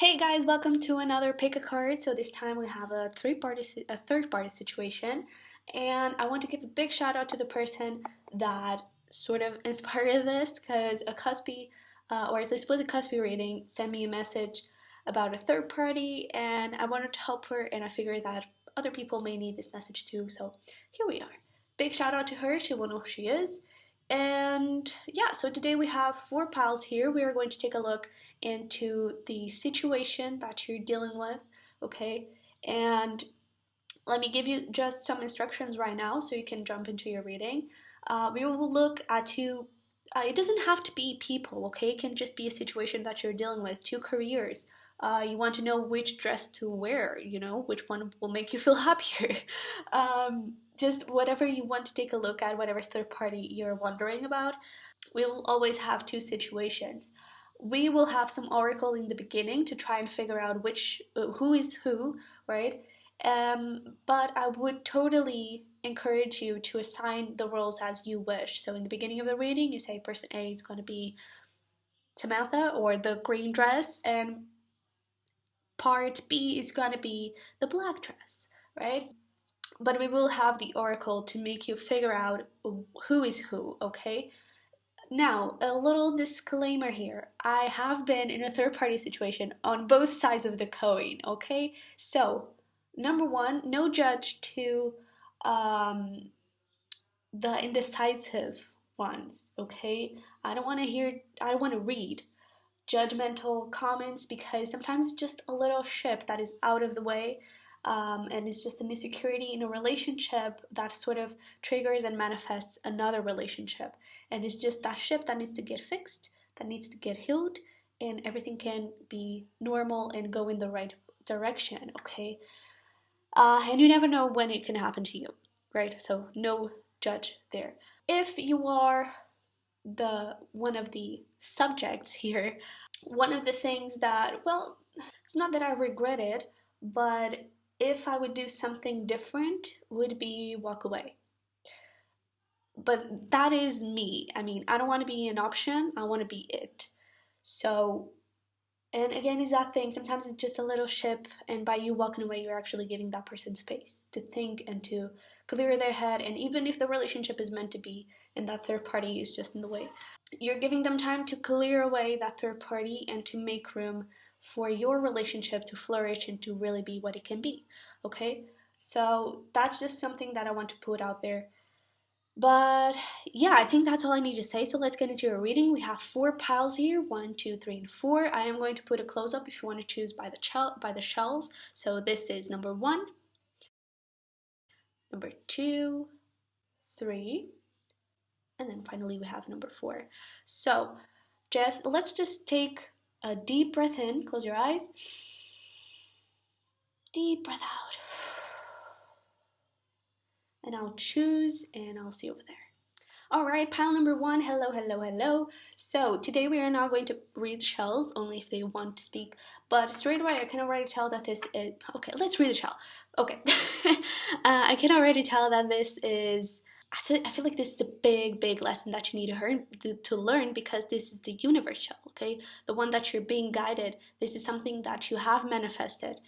Hey guys, welcome to another pick a card. So this time we have a third party situation, and I want to give a big shout out to the person that sort of inspired this because a Cuspy, or at least was a Cuspy reading, sent me a message about a third party, and I wanted to help her, and I figured that other people may need this message too. So here we are. Big shout out to her. She will know who she is. And yeah, so today we have four piles here. We are going to take a look into the situation that you're dealing with, okay? And let me give you just some instructions right now so you can jump into your reading. We will look at two, it doesn't have to be people, okay? It can just be a situation that you're dealing with, two careers. You want to know which dress to wear, which one will make you feel happier. Just whatever you want to take a look at, whatever third party you're wondering about. We will always have two situations. We will have some oracle in the beginning to try and figure out who is who, right? But I would totally encourage you to assign the roles as you wish. So in the beginning of the reading, you say person A is going to be Samantha or the green dress, and part B is going to be the black dress, right? But we will have the oracle to make you figure out who is who, okay? Now, a little disclaimer here. I have been in a third party situation on both sides of the coin, okay? So, number one, no judge to the indecisive ones, okay? I don't want to read judgmental comments because sometimes it's just a little ship that is out of the way, and it's just an insecurity in a relationship that sort of triggers and manifests another relationship, and it's just that ship that needs to get fixed, that needs to get healed, and everything can be normal and go in the right direction, okay? And you never know when it can happen to you, right? So no judge there. If you are one of the subjects here, one of the things that, well, it's not that I regret it, but if I would do something different, would be walk away. But that is me. I mean, I don't want to be an option, I want to be it. So, and again, is that thing, sometimes it's just a little ship, and by you walking away, you're actually giving that person space to think and to clear their head. And even if the relationship is meant to be, and that third party is just in the way, you're giving them time to clear away that third party and to make room for your relationship to flourish and to really be what it can be, okay? So that's just something that I want to put out there. But yeah, I think that's all I need to say. So let's get into your reading. We have four piles here, 1, 2, 3, and 4. I am going to put a close up if you want to choose by the shells. So this is number 1, number 2, 3, and then finally we have number 4. So let's just take a deep breath in. Close your eyes. Deep breath out. And I'll choose, and I'll see you over there. Alright, pile number 1, hello, hello, hello. So today we are not going to read shells, only if they want to speak. But straight away I can already tell that this is... Okay, let's read the shell. Okay. I can already tell that this is... I feel like this is a big, big lesson that you need to learn because this is the universe shell, okay? The one that you're being guided. This is something that you have manifested.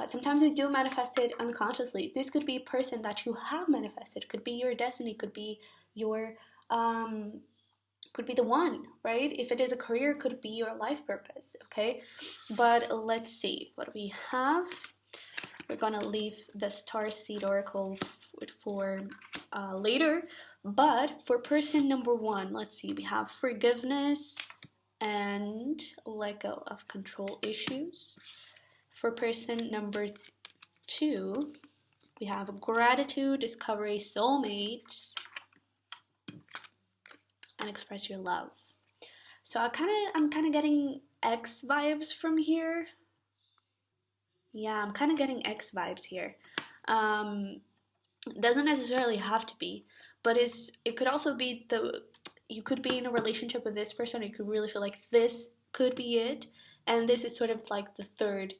Sometimes we do manifest it unconsciously. This could be a person that you have manifested. Could be your destiny. Could be your... could be the one, right? If it is a career, could be your life purpose, okay? But let's see what we have. We're gonna leave the star seed oracle for later. But for person number 1, let's see, we have forgiveness and let go of control issues. For person number 2, we have gratitude, discovery, soulmate, and express your love. So I'm kind of getting X vibes from here. Yeah, I'm kind of getting X vibes here. Doesn't necessarily have to be, but it could also be you could be in a relationship with this person. You could really feel like this could be it, and this is sort of like the third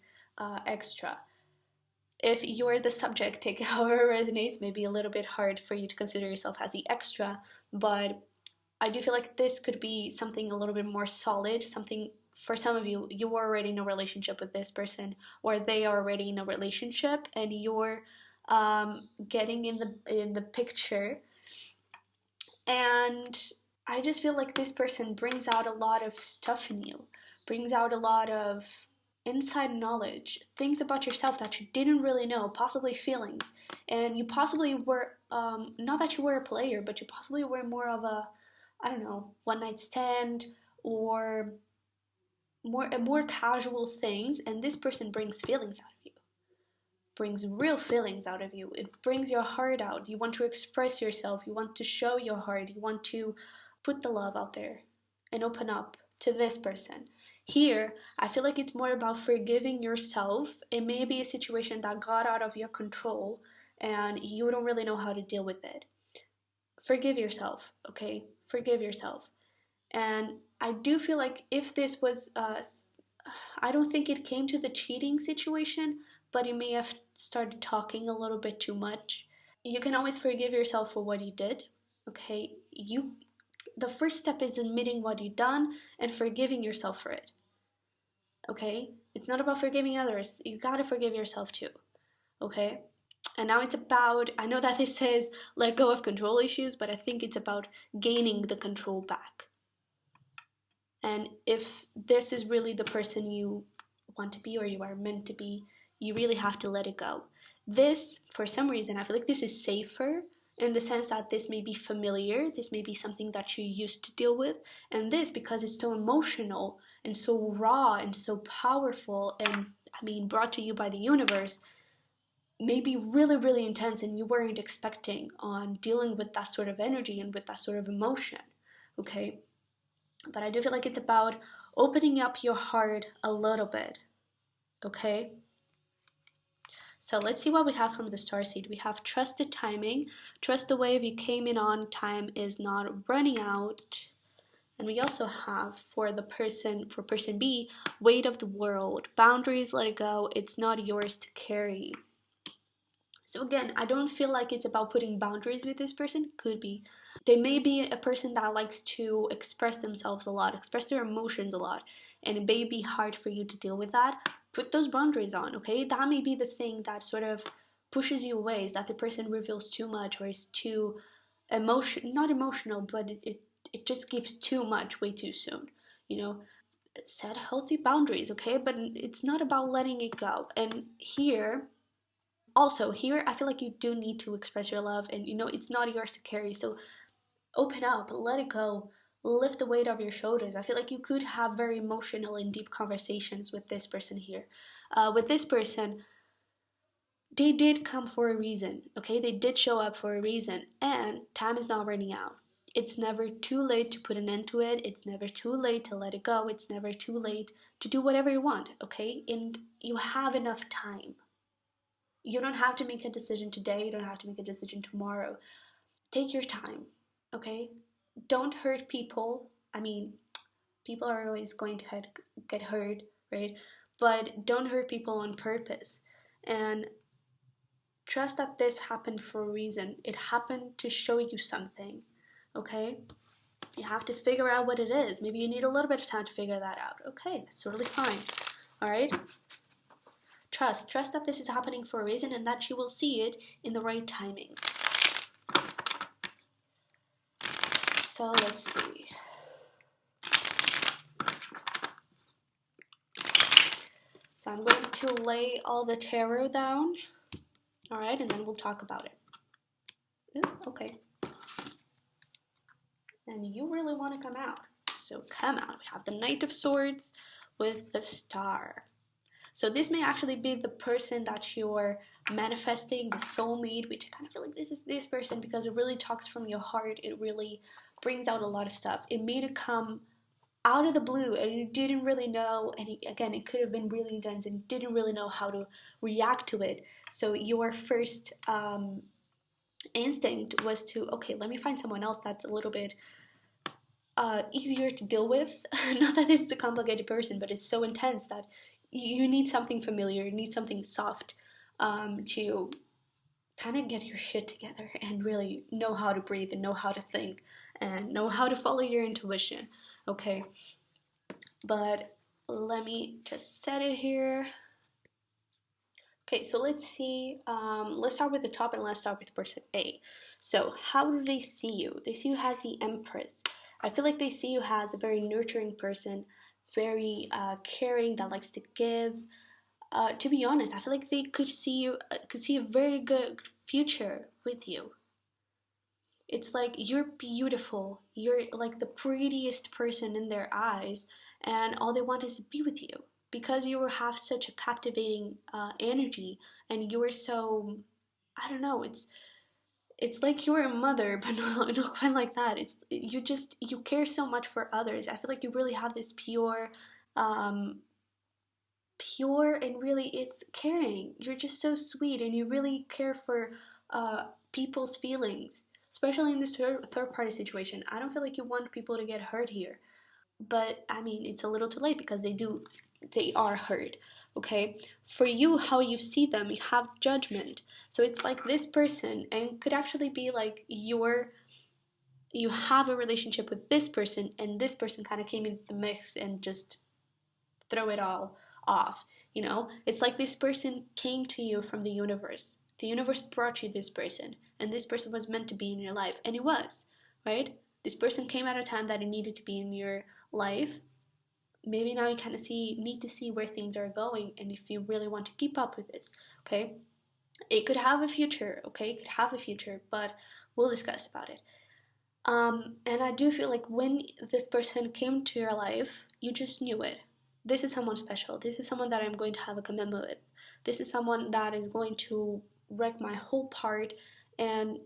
extra. If you're the subject, take it however it resonates. Maybe a little bit hard for you to consider yourself as the extra, but I do feel like this could be something a little bit more solid, something for some of you, you were already in a relationship with this person, or they are already in a relationship, and you're getting in the picture. And I just feel like this person brings out a lot of stuff in you, brings out a lot of inside knowledge, things about yourself that you didn't really know, possibly feelings. And you possibly were, not that you were a player, but you possibly were more of a, I don't know, one night stand, or more casual things. And this person brings feelings out of you, brings real feelings out of you. It brings your heart out. You want to express yourself. You want to show your heart. You want to put the love out there and open up to this person. Here, I feel like it's more about forgiving yourself. It may be a situation that got out of your control and you don't really know how to deal with it. Forgive yourself, okay? Forgive yourself. And I do feel like if this was, I don't think it came to the cheating situation, but you may have started talking a little bit too much. You can always forgive yourself for what you did, okay? The first step is admitting what you've done and forgiving yourself for it, okay? It's not about forgiving others. You gotta forgive yourself too, okay? And now it's about, I know that this says let go of control issues, but I think it's about gaining the control back. And if this is really the person you want to be or you are meant to be, you really have to let it go. This, for some reason, I feel like this is safer in the sense that this may be familiar, this may be something that you used to deal with, and this, because it's so emotional and so raw and so powerful and, I mean, brought to you by the universe, may be really, really intense and you weren't expecting on dealing with that sort of energy and with that sort of emotion, okay? But I do feel like it's about opening up your heart a little bit, okay? So let's see what we have from the starseed. We have trusted timing. Trust the wave you came in on. Time is not running out. And we also have for person B, weight of the world. Boundaries, let it go. It's not yours to carry. So again, I don't feel like it's about putting boundaries with this person. Could be. They may be a person that likes to express themselves a lot, express their emotions a lot, and it may be hard for you to deal with that. Put those boundaries on, okay? That may be the thing that sort of pushes you away, is that the person reveals too much or is too not emotional, but it just gives too much way too soon, you know? Set healthy boundaries, okay? But it's not about letting it go. And here, I feel like you do need to express your love, and it's not yours to carry. So open up, let it go, lift the weight off your shoulders. I feel like you could have very emotional and deep conversations with this person here. With this person, they did come for a reason, okay? They did show up for a reason, and time is not running out. It's never too late to put an end to it. It's never too late to let it go. It's never too late to do whatever you want, okay? And you have enough time. You don't have to make a decision today. You don't have to make a decision tomorrow. Take your time, okay? Don't hurt people. I mean, people are always going to get hurt, right? But don't hurt people on purpose. And trust that this happened for a reason. It happened to show you something, okay? You have to figure out what it is. Maybe you need a little bit of time to figure that out. Okay, that's totally fine. All right? Trust that this is happening for a reason and that you will see it in the right timing. So let's see. So I'm going to lay all the tarot down. All right, and then we'll talk about it. Ooh, okay. And you really want to come out. So come out. We have the Knight of Swords with the Star. So this may actually be the person that you're manifesting, the soulmate, which I kind of feel like this is this person because it really talks from your heart. It really brings out a lot of stuff. It made it come out of the blue and you didn't really know, and again, it could have been really intense and you didn't really know how to react to it. So your first instinct was to, okay, let me find someone else that's a little bit easier to deal with. Not that this is a complicated person, but it's so intense that you need something familiar, you need something soft to kind of get your shit together and really know how to breathe and know how to think and know how to follow your intuition, okay? But Let me just set it here. Okay, so let's see. Let's start with the top and let's start with person A. So, how do they see you? They see you as the Empress. I feel like they see you as a very nurturing person, very caring, that likes to give. To be honest, I feel like they could see a very good future with you. It's like you're beautiful. You're like the prettiest person in their eyes, and all they want is to be with you because you have such a captivating energy, and you're so, I don't know. It's like you're a mother, but not quite like that. It's you care so much for others. I feel like you really have this um, pure and really it's caring. You're just so sweet and you really care for people's feelings, especially in this third party situation. I don't feel like you want people to get hurt here, but I mean, it's a little too late because they are hurt. Okay, for you, how you see them, you have judgment. So it's like this person, and could actually be like you have a relationship with this person, and this person kind of came into the mix and just throw it all off. It's like this person came to you from the universe. The universe brought you this person, and this person was meant to be in your life, and it was, right? This person came at a time that it needed to be in your life. Maybe now you kind of need to see where things are going, and if you really want to keep up with this. Okay, it could have a future. Okay, it could have a future, but we'll discuss about it. And I do feel like when this person came to your life, you just knew it. This is someone special. This is someone that I'm going to have a commitment with. This is someone that is going to wreck my whole part and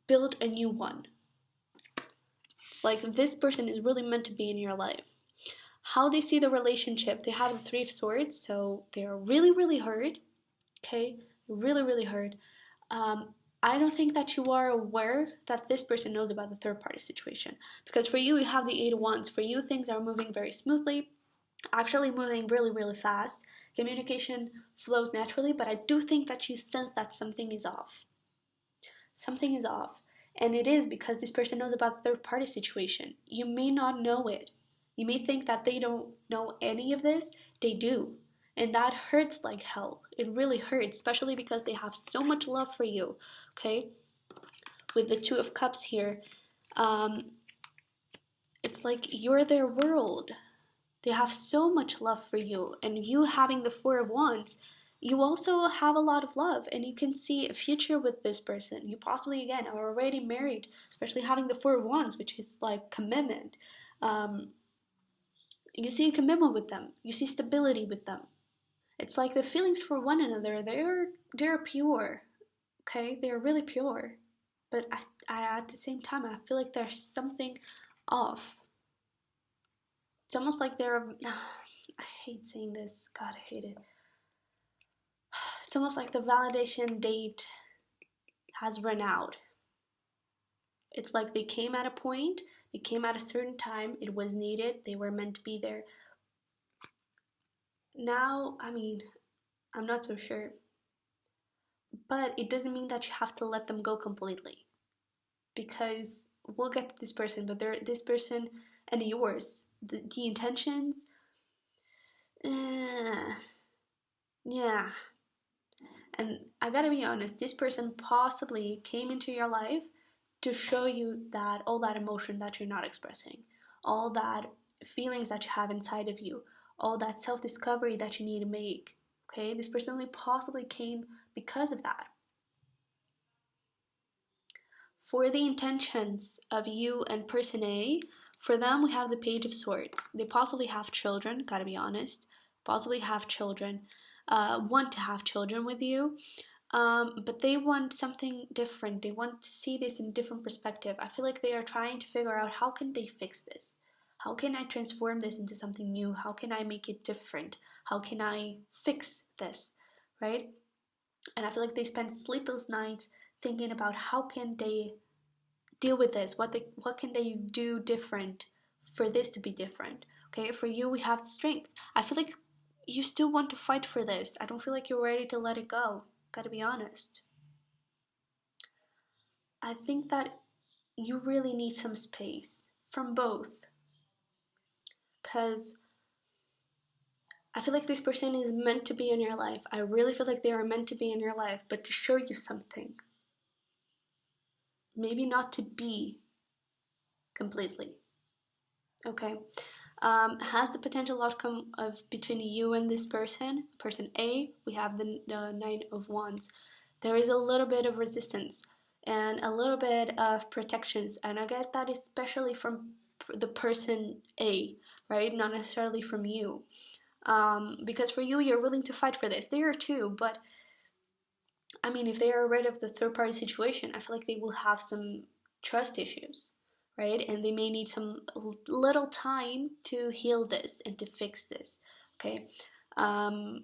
build a new one. It's like this person is really meant to be in your life. How they see the relationship, they have the Three of Swords, so they're really, really hurt. Okay? Really, really hurt. I don't think that you are aware that this person knows about the third party situation. Because for you, you have the Eight of Wands. For you, things are moving very smoothly, actually moving really, really fast. Communication flows naturally, but I do think that you sense that something is off. Something is off. And it is because this person knows about the third party situation. You may not know it. You may think that they don't know any of this. They do. And that hurts like hell. It really hurts, especially because they have so much love for you. Okay? With the Two of Cups here, um, it's like you're their world. They have so much love for you. And you having the Four of Wands, you also have a lot of love and you can see a future with this person. You possibly, again, are already married, especially having the Four of Wands, which is like commitment. Um, you see commitment with them. You see stability with them. It's like the feelings for one another, they're pure. Okay? They're really pure. But at the same time, I feel like there's something off. It's almost like they're I hate saying this. God, I hate it. It's almost like the validation date has run out. It's like they came at a point, they came at a certain time, it was needed, they were meant to be there. Now, I mean, I'm not so sure. But it doesn't mean that you have to let them go completely. Because we'll get to this person, but this person and yours, the intentions, yeah. And I gotta be honest, this person possibly came into your life to show you that all that emotion that you're not expressing, all that feelings that you have inside of you, all that self discovery that you need to make. Okay, this person only possibly came because of that. For the intentions of you and person A, for them we have the Page of Swords. They possibly have children, gotta be honest, possibly have children, want to have children with you. But they want something different. They want to see this in a different perspective. I feel like they are trying to figure out how can they fix this? How can I transform this into something new? How can I make it different? How can I fix this? Right? And I feel like they spend sleepless nights thinking about how can they deal with this? What can they do different for this to be different? Okay, for you we have the strength. I feel like you still want to fight for this. I don't feel like you're ready to let it go. Gotta be honest. I think that you really need some space from both. Because I feel like this person is meant to be in your life. I really feel like they are meant to be in your life, but to show you something. Maybe not to be completely. Okay. Has the potential outcome of between you and this person A, we have the Nine of Wands. There is a little bit of resistance and a little bit of protections, and I get that especially from the person A, right? Not necessarily from you. Because for you, you're willing to fight for this. They are too, but I mean, if they are rid of the third party situation, I feel like they will have some trust issues, right? And they may need some little time to heal this and to fix this, okay? Um,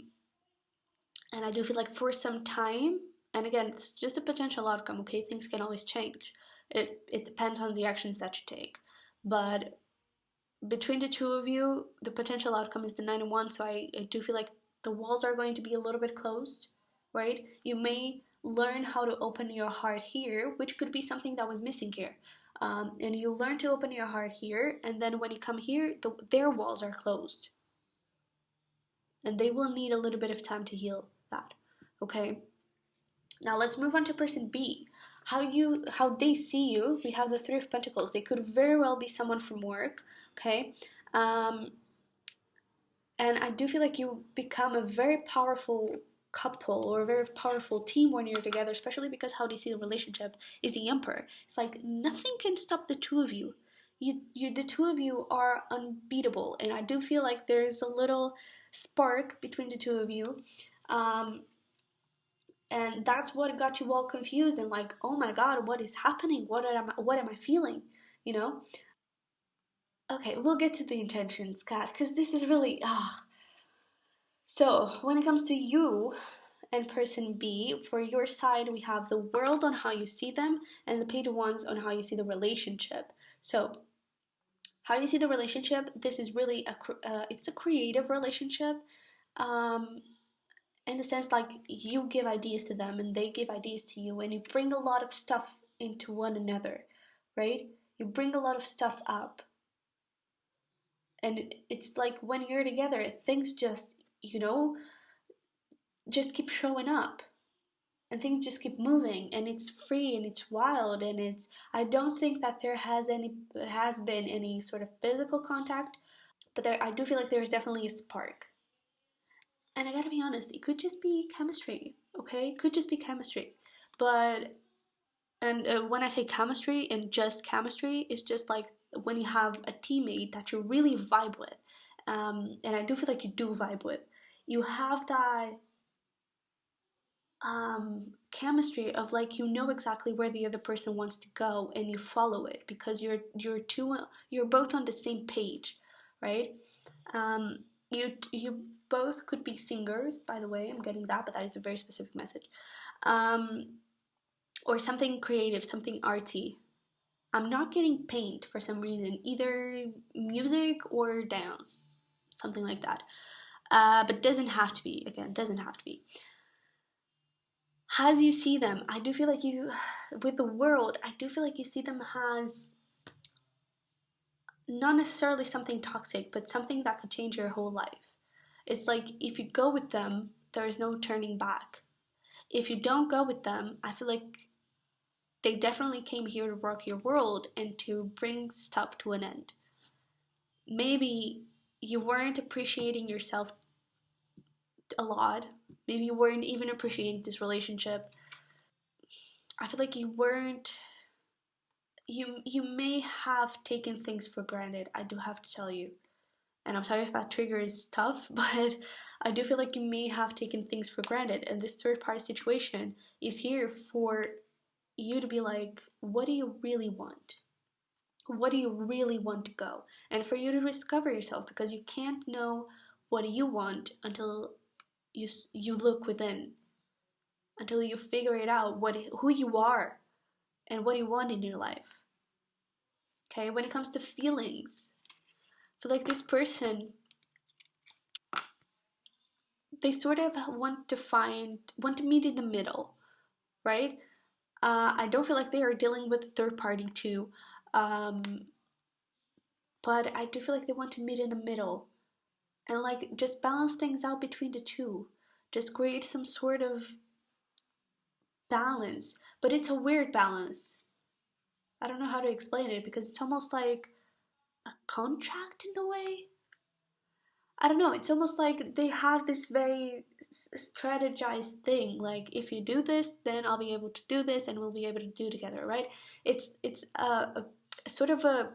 and I do feel like for some time, and again, it's just a potential outcome, okay? Things can always change. It depends on the actions that you take. But between the two of you, the potential outcome is the 9 and 1, so I do feel like the walls are going to be a little bit closed, right? You may learn how to open your heart here, which could be something that was missing here. And you learn to open your heart here, and then when you come here, their walls are closed. And they will need a little bit of time to heal that, okay? Now let's move on to person B. How they see you. We have the Three of Pentacles. They could very well be someone from work, okay? And I do feel like you become a very powerful couple or a very powerful team when you're together, especially because how they see the relationship is the Emperor. It's like nothing can stop the two of you. The two of you are unbeatable, and I do feel like there's a little spark between the two of you. Um, and that's what got you all confused and like, oh my god, what is happening? What am I feeling? You know? Okay, we'll get to the intentions, God, because this is really So when it comes to you and person B, for your side we have the World on how you see them and the Page of Wands on how you see the relationship. So how you see the relationship, this is really it's a creative relationship. Um, in the sense like you give ideas to them and they give ideas to you, and you bring a lot of stuff into one another, right? You bring a lot of stuff up, and it's like when you're together things just, just keep showing up, and things just keep moving, and it's free and it's wild, and it's, I don't think that there has been any sort of physical contact, but there, I do feel like there's definitely a spark. And I gotta be honest, it could just be chemistry, okay? It could just be chemistry. But, and when I say chemistry and just chemistry, it's just like when you have a teammate that you really vibe with. And I do feel like you do vibe with. You have that chemistry of like, you know exactly where the other person wants to go and you follow it because you're both on the same page, right? You both could be singers, by the way. I'm getting that, but that is a very specific message. Or something creative, something artsy. I'm not getting paint for some reason, either music or dance, something like that. But doesn't have to be. Again, doesn't have to be. As you see them, I do feel like you, with the World, I do feel like you see them as not necessarily something toxic, but something that could change your whole life. It's like if you go with them, there is no turning back. If you don't go with them, I feel like they definitely came here to rock your world and to bring stuff to an end. Maybe you weren't appreciating yourself a lot. Maybe you weren't even appreciating this relationship. I feel like you may have taken things for granted. I do have to tell you. And I'm sorry if that trigger is tough, but I do feel like you may have taken things for granted. And this third party situation is here for you to be like, what do you really want? What do you really want to go? And for you to discover yourself, because you can't know what you want until you look within, until you figure it out, who you are and what you want in your life. Okay, when it comes to feelings, I feel like this person, they sort of want to meet in the middle, right? I don't feel like they are dealing with a third party too, um, but I do feel like they want to meet in the middle, and like just balance things out between the two. Just create some sort of balance, but it's a weird balance. I don't know how to explain it because it's almost like a contract in a way. I don't know. It's almost like they have this very strategized thing. Like if you do this, then I'll be able to do this, and we'll be able to do together, right? It's a sort of a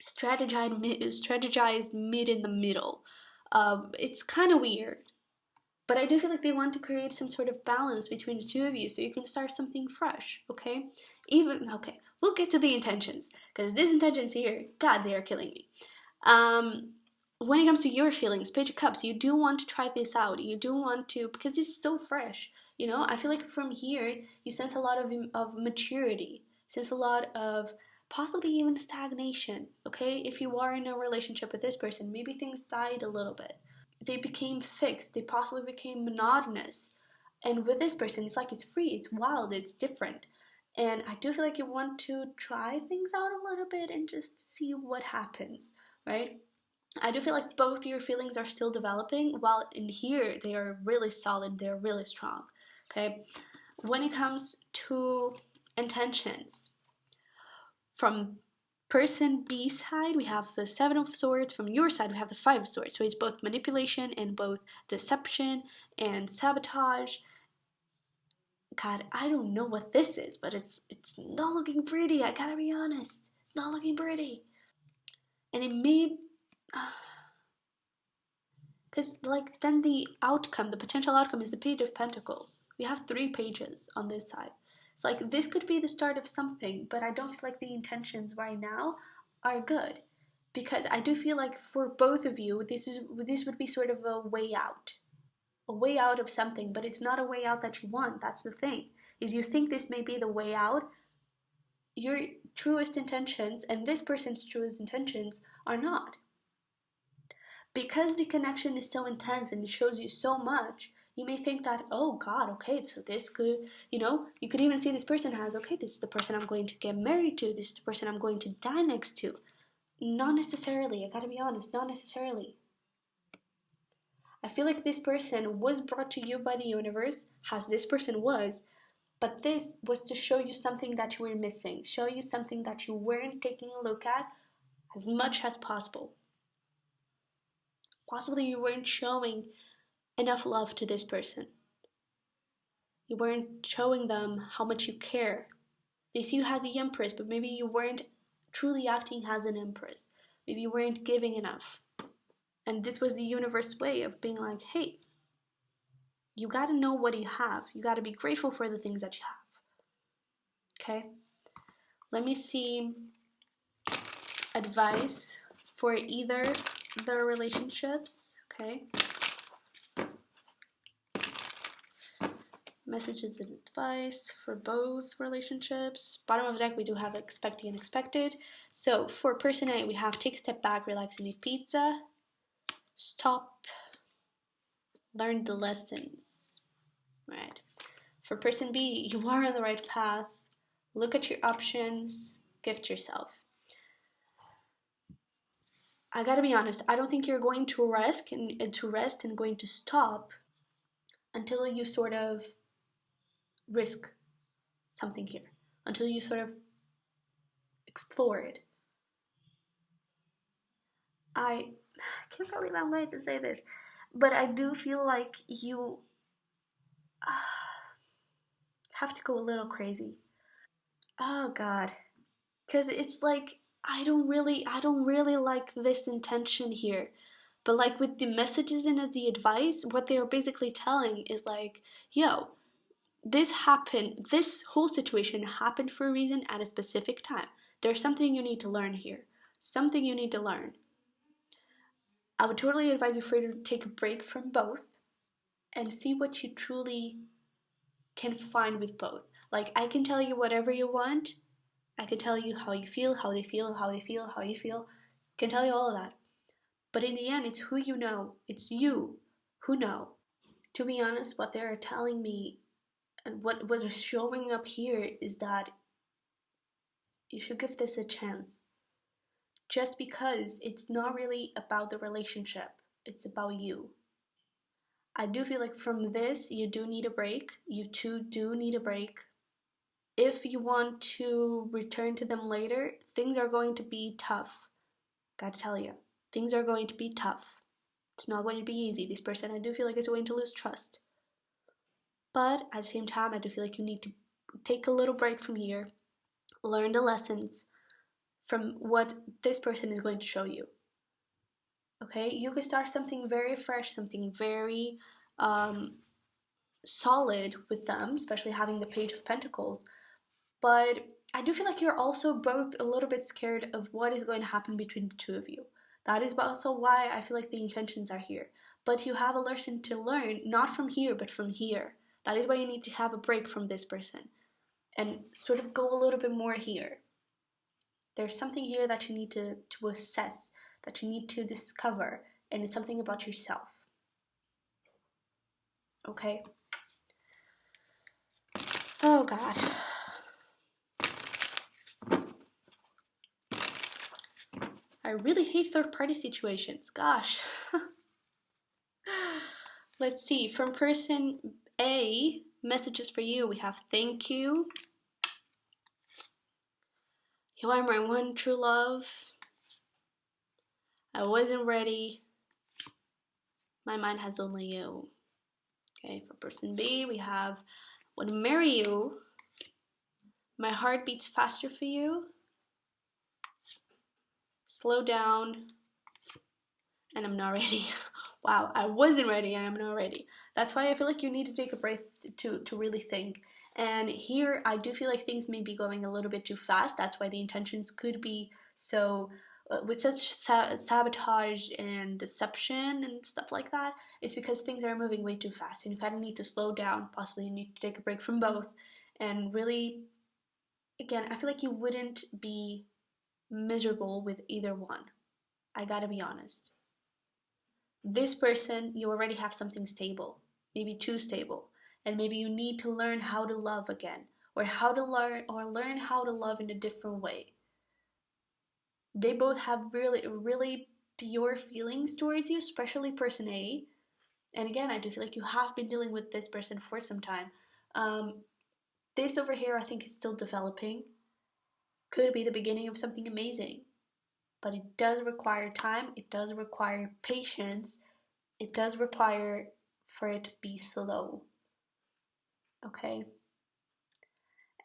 strategized mid in the middle. It's kind of weird, but I do feel like they want to create some sort of balance between the two of you, so you can start something fresh. Okay, even okay. We'll get to the intentions because these intentions here, God, they are killing me. Um, when it comes to your feelings, Page of Cups, you do want to try this out. You do want to, because this is so fresh. You know, I feel like from here, you sense a lot of maturity, sense a lot of possibly even stagnation. Okay, if you are in a relationship with this person, maybe things died a little bit. They became fixed, they possibly became monotonous. And with this person, it's like it's free, it's wild, it's different. And I do feel like you want to try things out a little bit and just see what happens, right? I do feel like both your feelings are still developing, while in here they are really solid, they're really strong. Okay. When it comes to intentions, from person B side, we have the Seven of Swords. From your side, we have the Five of Swords. So it's both manipulation and both deception and sabotage. God, I don't know what this is, but it's not looking pretty. I gotta be honest, it's not looking pretty, and it may. Because, like, then the outcome, the potential outcome is the Page of Pentacles. We have 3 pages on this side. It's like this could be the start of something, but I don't feel like the intentions right now are good. Because I do feel like for both of you, this would be sort of a way out. A way out of something, but it's not a way out that you want. That's the thing. Is you think this may be the way out, your truest intentions and this person's truest intentions are not. Because the connection is so intense and it shows you so much, you may think that, oh God, okay, so this could, you could even see this person as, okay, this is the person I'm going to get married to, this is the person I'm going to die next to. Not necessarily, I gotta be honest, not necessarily. I feel like this person was brought to you by the universe, as this person was, but this was to show you something that you were missing, show you something that you weren't taking a look at as much as possible. Possibly you weren't showing enough love to this person. You weren't showing them how much you care. They see you as the Empress, but maybe you weren't truly acting as an Empress. Maybe you weren't giving enough. And this was the universe's way of being like, hey, you gotta know what you have. You gotta be grateful for the things that you have. Okay? Let me see advice for either the relationships. Okay? Messages and advice for both relationships. Bottom of the deck, we do have expect the unexpected. So for person A, we have take a step back, relax, and eat pizza. Stop, learn the lessons. Right. For person B, you are on the right path. Look at your options. Gift yourself. I gotta be honest, I don't think you're going to rest and going to stop until you sort of risk something here. Until you sort of explore it. I can't believe I'm going to say this, but I do feel like you have to go a little crazy. Oh God, because it's like I don't really like this intention here. But like with the messages and the advice, what they're basically telling is like, yo, this whole situation happened for a reason at a specific time. There's something you need to learn here. Something you need to learn. I would totally advise you for you to take a break from both and see what you truly can find with both. Like, I can tell you whatever you want. I can tell you how you feel, how they feel, how they feel, how you feel. I can tell you all of that. But in the end, it's who you know. It's you who know. To be honest, what they're telling me and what is showing up here is that you should give this a chance. Just because it's not really about the relationship. It's about you. I do feel like from this, you do need a break. You two do need a break. If you want to return to them later, things are going to be tough. Gotta tell you, things are going to be tough. It's not going to be easy. This person, I do feel like, is going to lose trust. But at the same time, I do feel like you need to take a little break from here, learn the lessons from what this person is going to show you. Okay, you could start something very fresh, something very solid with them, especially having the Page of Pentacles. But I do feel like you're also both a little bit scared of what is going to happen between the two of you. That is also why I feel like the intentions are here. But you have a lesson to learn, not from here, but from here. That is why you need to have a break from this person and sort of go a little bit more here. There's something here that you need to assess, that you need to discover, and it's something about yourself. Okay? Oh, God. I really hate third-party situations. Gosh. Let's see. From person A, messages for you. We have thank you. You are my one true love. I wasn't ready. My mind has only you. Okay, for person B, we have want to marry you. My heart beats faster for you. Slow down. And I'm not ready. Wow, I wasn't ready and I'm not ready. That's why I feel like you need to take a breath to really think. And here, I do feel like things may be going a little bit too fast. That's why the intentions could be so, with such sabotage and deception and stuff like that. It's because things are moving way too fast. And you kind of need to slow down. Possibly you need to take a break from both. And really, again, I feel like you wouldn't be miserable with either one. I gotta be honest. This person, you already have something stable, maybe too stable, and maybe you need to learn how to love again, or learn how to love in a different way. They both have really pure feelings towards you, especially person A. And again, I do feel like you have been dealing with this person for some time. This over here, I think, is still developing. Could be the beginning of something amazing. But it does require time, it does require patience, it does require for it to be slow. Okay?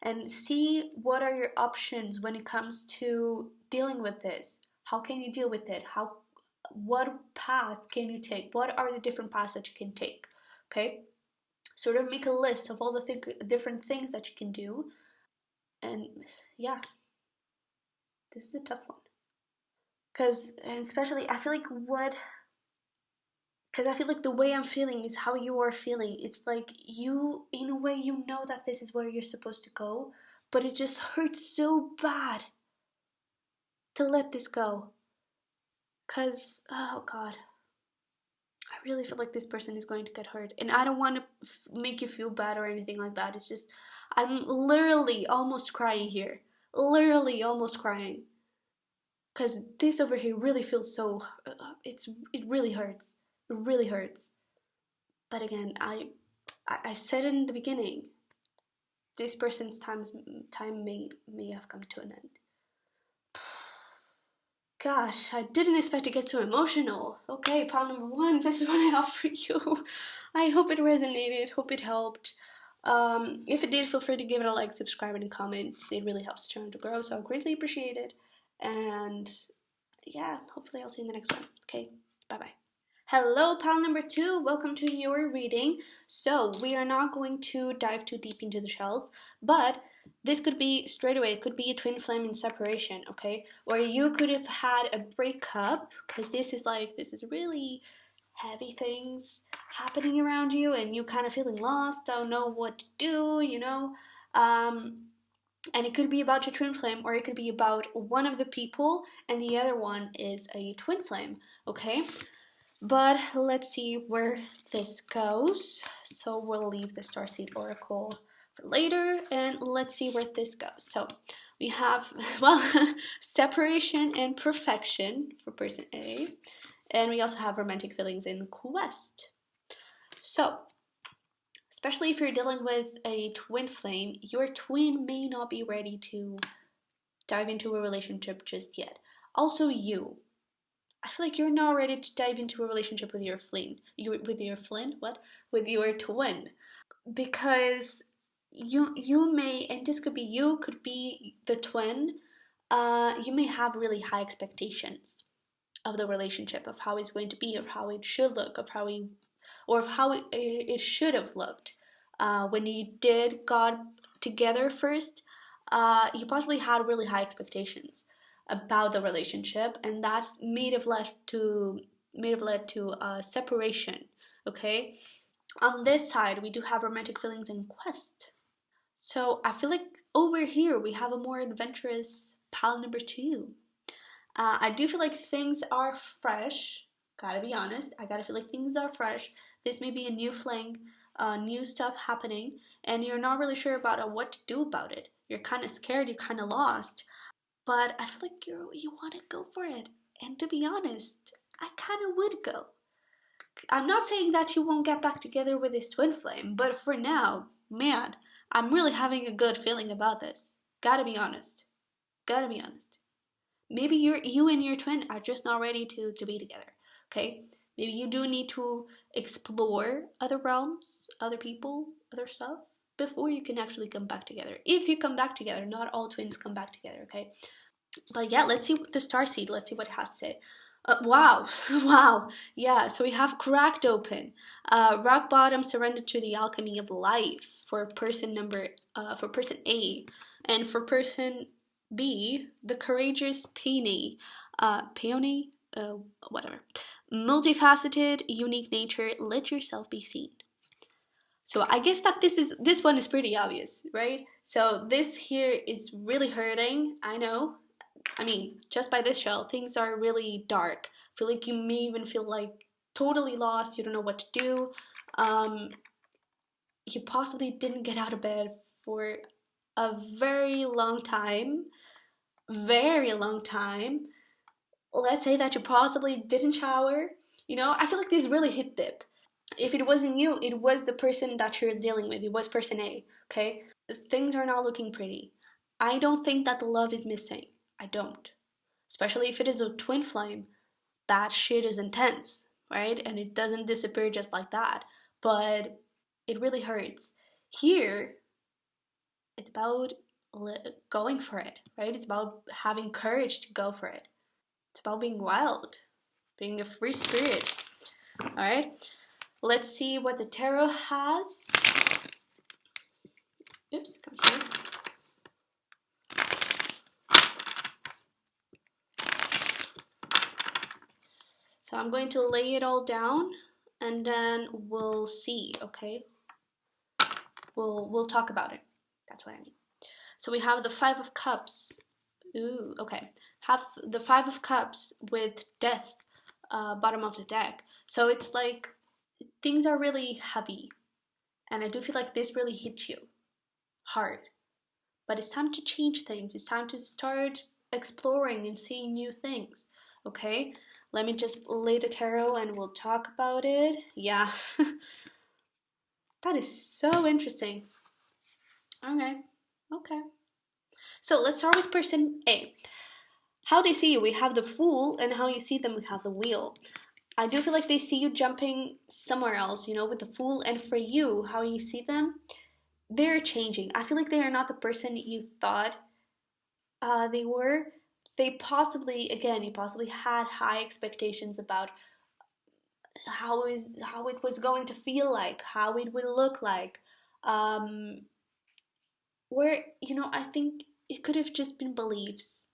And see what are your options when it comes to dealing with this. How can you deal with it? What path can you take? What are the different paths that you can take? Okay? Sort of make a list of all the different things that you can do. And yeah, this is a tough one. Because, and especially, I feel like because I feel like the way I'm feeling is how you are feeling. It's like you, in a way, you know that this is where you're supposed to go, but it just hurts so bad to let this go. Because, oh God, I really feel like this person is going to get hurt. And I don't want to make you feel bad or anything like that. It's just, I'm literally almost crying here. Literally almost crying. Because this over here really feels so, it really hurts. It really hurts. But again, I said it in the beginning. This person's time may have come to an end. Gosh, I didn't expect to get so emotional. Okay, pile number 1, this is what I have for you. I hope it resonated, hope it helped. If it did, feel free to give it a like, subscribe, and comment. It really helps the channel to grow, so I greatly appreciate it. And yeah, hopefully I'll see you in the next one. Okay, bye-bye. Hello, pal number 2. Welcome to your reading. So we are not going to dive too deep into the shells, but this could be straight away. It could be a twin flame in separation, okay? Or you could have had a breakup, because this is really heavy things happening around you, and you kind of feeling lost, don't know what to do, you know? And it could be about your twin flame, or it could be about one of the people, and the other one is a twin flame, okay? But let's see where this goes. So we'll leave the Starseed Oracle for later, and let's see where this goes. So we have, well, separation and perfection for person A, And we also have romantic feelings in quest. So, especially if you're dealing with a twin flame, your twin may not be ready to dive into a relationship just yet. Also, I feel like you're not ready to dive into a relationship with your flame. With your twin, because you may, and this could be you, could be the twin. You may have really high expectations of the relationship, of how it's going to be, of how it should look, of how it should have looked when you got together first. You possibly had really high expectations about the relationship, and that's may have led to a separation. Okay, on this side we do have romantic feelings in quest. So I feel like over here we have a more adventurous pile number two. I do feel like things are fresh. Gotta be honest. I gotta feel like things are fresh. This may be a new fling, new stuff happening, and you're not really sure about what to do about it. You're kind of scared. You're kind of lost. But I feel like you want to go for it. And to be honest, I kind of would go. I'm not saying that you won't get back together with this twin flame, but for now, man, I'm really having a good feeling about this. Gotta be honest. Gotta be honest. Maybe you and your twin are just not ready to be together. Okay? Maybe you do need to explore other realms, other people, other stuff before you can actually come back together. If you come back together, not all twins come back together, okay? But yeah, let's see the star seed. Let's see what it has to say. Wow, wow, yeah. So we have cracked open. Rock bottom, surrendered to the alchemy of life for for person A, and for person B, the courageous peony, whatever. Multifaceted, unique nature. Let yourself be seen. So I guess that this one is pretty obvious, right? So this here is really hurting. I know. I mean, just by this shell, things are really dark. I feel like you may even feel like totally lost. You don't know what to do. Um, you possibly didn't get out of bed for a very long time. Very long time. Let's say that you possibly didn't shower. I feel like this really hit deep. If it wasn't you, it was the person that you're dealing with. It was person A, okay? Things are not looking pretty. I don't think that the love is missing. I don't. Especially if it is a twin flame. That shit is intense, right? And it doesn't disappear just like that. But it really hurts. Here, it's about going for it, right? It's about having courage to go for it. It's about being wild, being a free spirit. All right? Let's see what the tarot has. Oops, come here. So I'm going to lay it all down and then we'll see, okay? We'll talk about it. That's what I mean. So we have the 5 of Cups. Ooh, okay. Have the 5 of Cups with Death, bottom of the deck. So it's like things are really heavy. And I do feel like this really hit you hard. But it's time to change things. It's time to start exploring and seeing new things. Okay? Let me just lay the tarot and we'll talk about it. Yeah. That is so interesting. Okay. Okay. So let's start with person A. How they see you, we have the Fool, and how you see them, we have the Wheel. I do feel like they see you jumping somewhere else, with the Fool, and for you, how you see them, they're changing. I feel like they are not the person you thought they were. You possibly had high expectations about how it was going to feel like, how it would look like. Where, I think it could have just been beliefs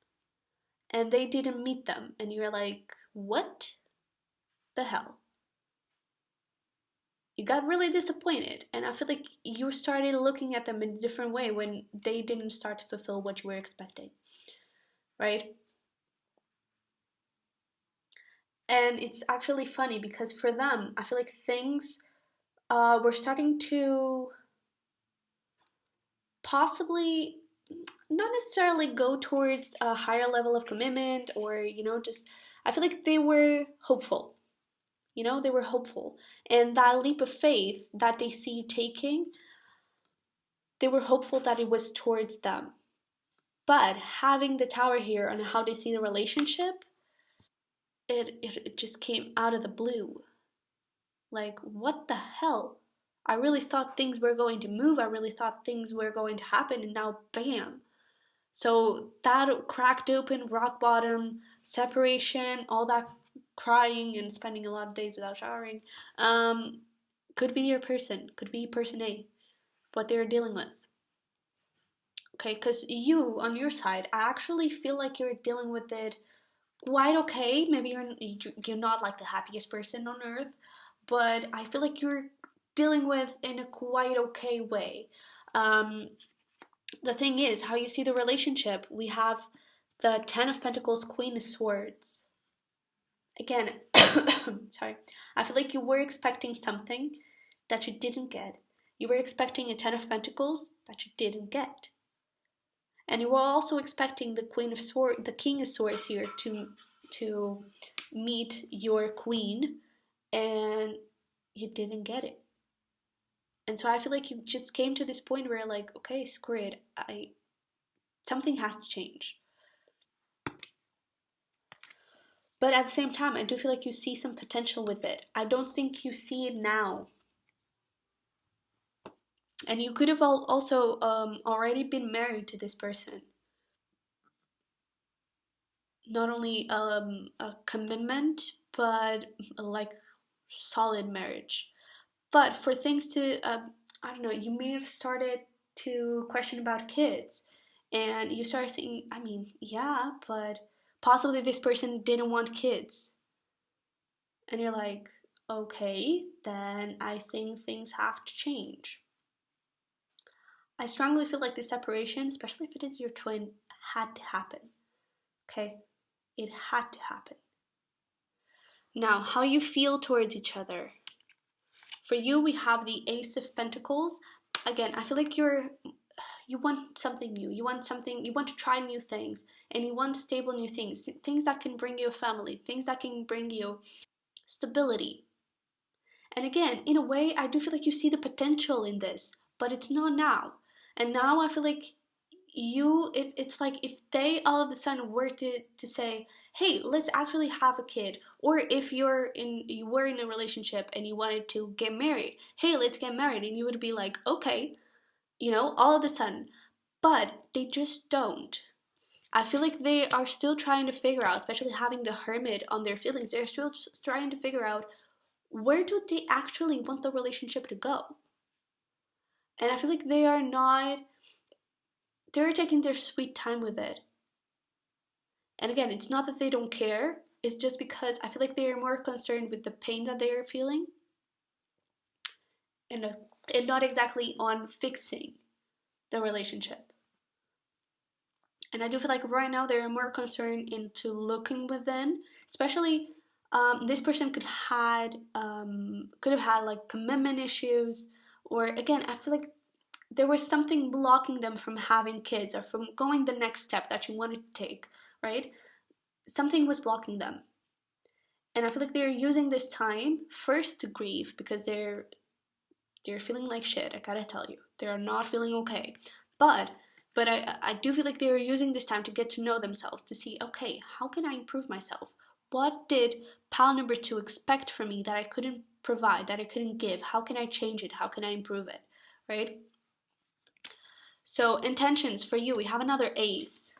and they didn't meet them. And you're like, what the hell? You got really disappointed. And I feel like you started looking at them in a different way when they didn't start to fulfill what you were expecting. Right? And it's actually funny because for them, I feel like things were starting to possibly not necessarily go towards a higher level of commitment or, just I feel like they were hopeful. You know, they were hopeful. And that leap of faith that they see you taking, they were hopeful that it was towards them. But having the tower here on how they see the relationship, it just came out of the blue. Like, what the hell? I really thought things were going to move. I really thought things were going to happen, and now bam. So that cracked open, rock bottom, separation, all that crying and spending a lot of days without showering, could be your person, could be person A, what they're dealing with. Okay, because you, on your side, I actually feel like you're dealing with it quite okay. Maybe you're not like the happiest person on earth, but I feel like you're dealing with in a quite okay way. Um, the thing is, how you see the relationship, we have the Ten of Pentacles, Queen of Swords. Again, sorry, I feel like you were expecting something that you didn't get. You were expecting a Ten of Pentacles that you didn't get. And you were also expecting the Queen of Swords, the King of Swords here to meet your queen, and you didn't get it. And so I feel like you just came to this point where you're like, okay, screw it, something has to change. But at the same time, I do feel like you see some potential with it. I don't think you see it now. And you could have also already been married to this person. Not only a commitment, but like solid marriage. But for things to, I don't know, you may have started to question about kids. And you start saying, I mean, yeah, but possibly this person didn't want kids. And you're like, okay, then I think things have to change. I strongly feel like this separation, especially if it is your twin, had to happen. Okay? It had to happen. Now, how you feel towards each other. For you, we have the Ace of Pentacles. Again, I feel like you want something new. You want to try new things, and you want stable new things. Things that can bring you a family, things that can bring you stability. And again, in a way, I do feel like you see the potential in this, but it's not now. And now I feel like it's like if they all of a sudden were to say, hey, let's actually have a kid, or if you were in a relationship and you wanted to get married, hey, let's get married, and you would be like, okay, all of a sudden. But they just don't. I feel like they are still trying to figure out, especially having the Hermit on their feelings, they're still trying to figure out, where do they actually want the relationship to go? And I feel like they're taking their sweet time with it. And again, it's not that they don't care, it's just because I feel like they are more concerned with the pain that they are feeling, and not exactly on fixing the relationship. And I do feel like right now they're more concerned into looking within, especially this person could have had like commitment issues, or again, I feel like there was something blocking them from having kids or from going the next step that you wanted to take, right? Something was blocking them. And I feel like they're using this time first to grieve, because they're feeling like shit. I gotta tell you, they're not feeling okay. But I do feel like they're using this time to get to know themselves, to see, okay, how can I improve myself? What did pal number 2 expect from me that I couldn't provide, that I couldn't give? How can I change it? How can I improve it? Right? So intentions for you, we have another ace,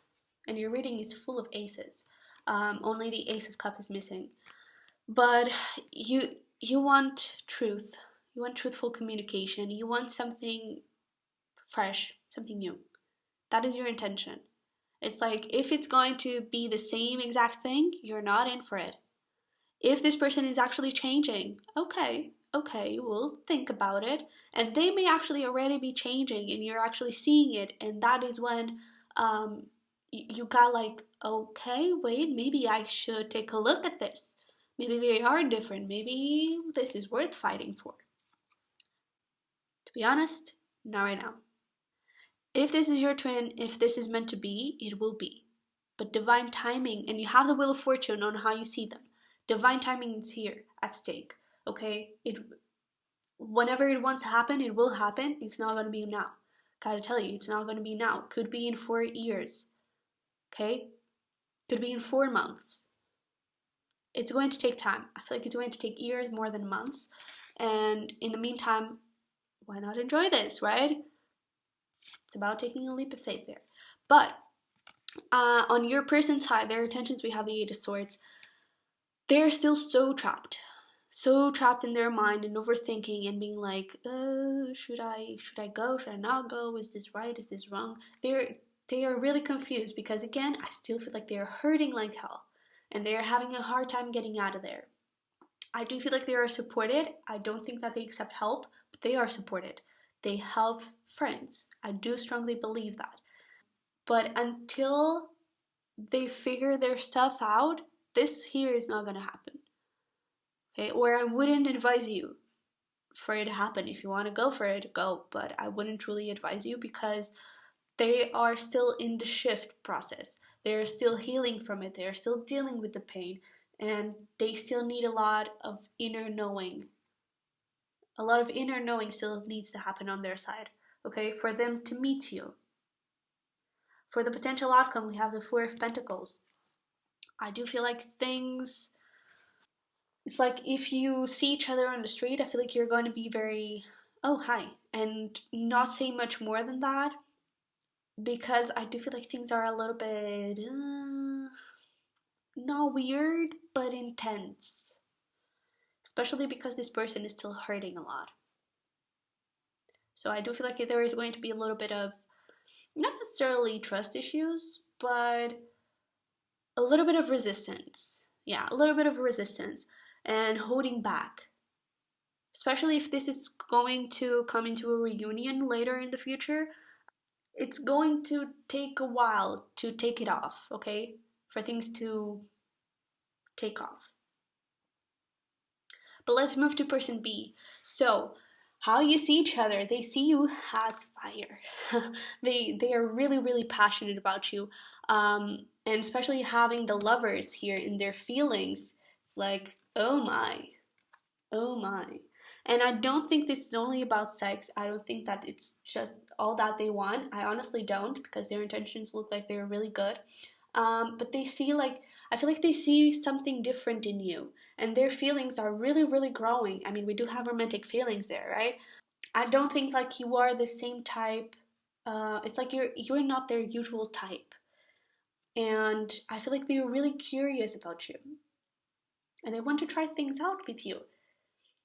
and your reading is full of aces. Only the Ace of Cups is missing. But you want truth. You want truthful communication. You want something fresh, something new. That is your intention. It's like, if it's going to be the same exact thing, you're not in for it. If this person is actually changing, okay, we'll think about it. And they may actually already be changing and you're actually seeing it, and that is when you got like, okay, wait, maybe I should take a look at this. Maybe they are different. Maybe this is worth fighting for. To be honest, not right now. If this is your twin, if this is meant to be, it will be. but divine timing, and you have the wheel of fortune on how you see them. Divine timing is here at stake, okay? Whenever it wants to happen, it will happen. It's not going to be now. Gotta tell you, it's not going to be now. Could be in 4 years, okay? Could be in 4 months. It's going to take time. I feel like it's going to take years more than months. And in the meantime, why not enjoy this, right? It's about taking a leap of faith there. But on your person's side, their intentions, we have the Eight of Swords. They're still so trapped in their mind and overthinking and being like, should I go? Should I not go? Is this right? Is this wrong? They are really confused because, again, I still feel like they're hurting like hell and they're having a hard time getting out of there. I do feel like they are supported. I don't think that they accept help, but they are supported. They have friends. I do strongly believe that. But until they figure their stuff out, this here is not going to happen. Okay, or I wouldn't advise you for it to happen. If you want to go for it, go. But I wouldn't truly advise you because they are still in the shift process. They're still healing from it. They're still dealing with the pain. And they still need a lot of inner knowing. A lot of inner knowing still needs to happen on their side. Okay, for them to meet you. For the potential outcome, we have the Four of Pentacles. I do feel like things... It's like if you see each other on the street, I feel like you're going to be very, oh, hi, and not say much more than that, because I do feel like things are a little bit, not weird, but intense. Especially because this person is still hurting a lot. So I do feel like there is going to be a little bit of, not necessarily trust issues, but a little bit of resistance. Yeah, a little bit of resistance. And holding back, especially if this is going to come into a reunion later in the future. It's going to take a while to take it off, okay? For things to take off. But let's move to person B. So, how you see each other, they see you as fire. They are really, really passionate about you. And especially having the lovers here in their feelings, it's like, oh my. And I don't think this is only about sex. I don't think that it's just all that they want. I honestly don't, because their intentions look like they're really good. But they see, like, I feel like they see something different in you. And their feelings are really, really growing. I mean, we do have romantic feelings there, right? I don't think, like, you are the same type. It's like you're not their usual type. And I feel like they're really curious about you. And they want to try things out with you.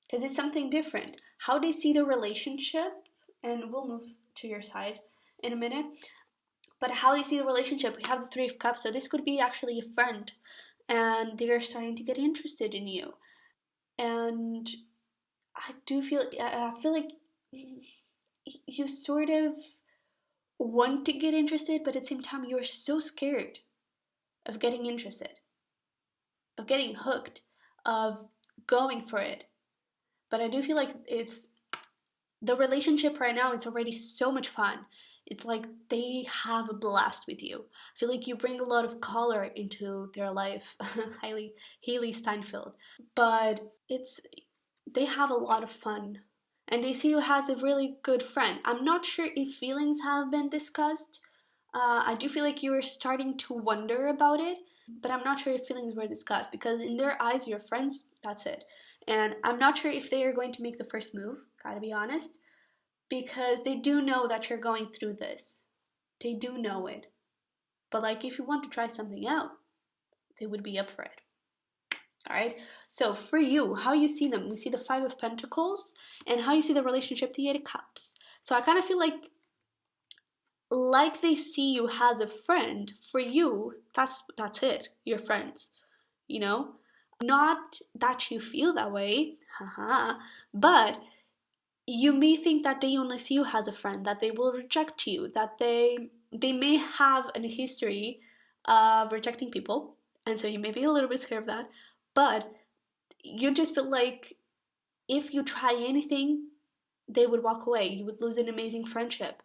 Because it's something different. How they see the relationship, and we'll move to your side in a minute, but how they see the relationship, we have the Three of Cups, so this could be actually a friend, and they're starting to get interested in you. And I feel like you sort of want to get interested, but at the same time you're so scared of getting interested, of getting hooked, of going for it. But I do feel like the relationship right now is already so much fun. It's like they have a blast with you. I feel like you bring a lot of color into their life. Haley Steinfeld. But they have a lot of fun. And they see you as a really good friend. I'm not sure if feelings have been discussed. I do feel like you're starting to wonder about it. But I'm not sure if feelings were discussed. Because in their eyes, you're friends. That's it. And I'm not sure if they are going to make the first move, gotta be honest, because they do know that you're going through this. They do know it. But like, if you want to try something out, they would be up for it. Alright? So for you, how you see them, we see the Five of Pentacles, and how you see the relationship, the Eight of Cups. So I kind of feel like they see you as a friend. For you, that's it. You're friends. You know? Not that you feel that way, but you may think that they only see you as a friend, that they will reject you, that they may have a history of rejecting people, and so you may be a little bit scared of that, but you just feel like if you try anything, they would walk away. You would lose an amazing friendship.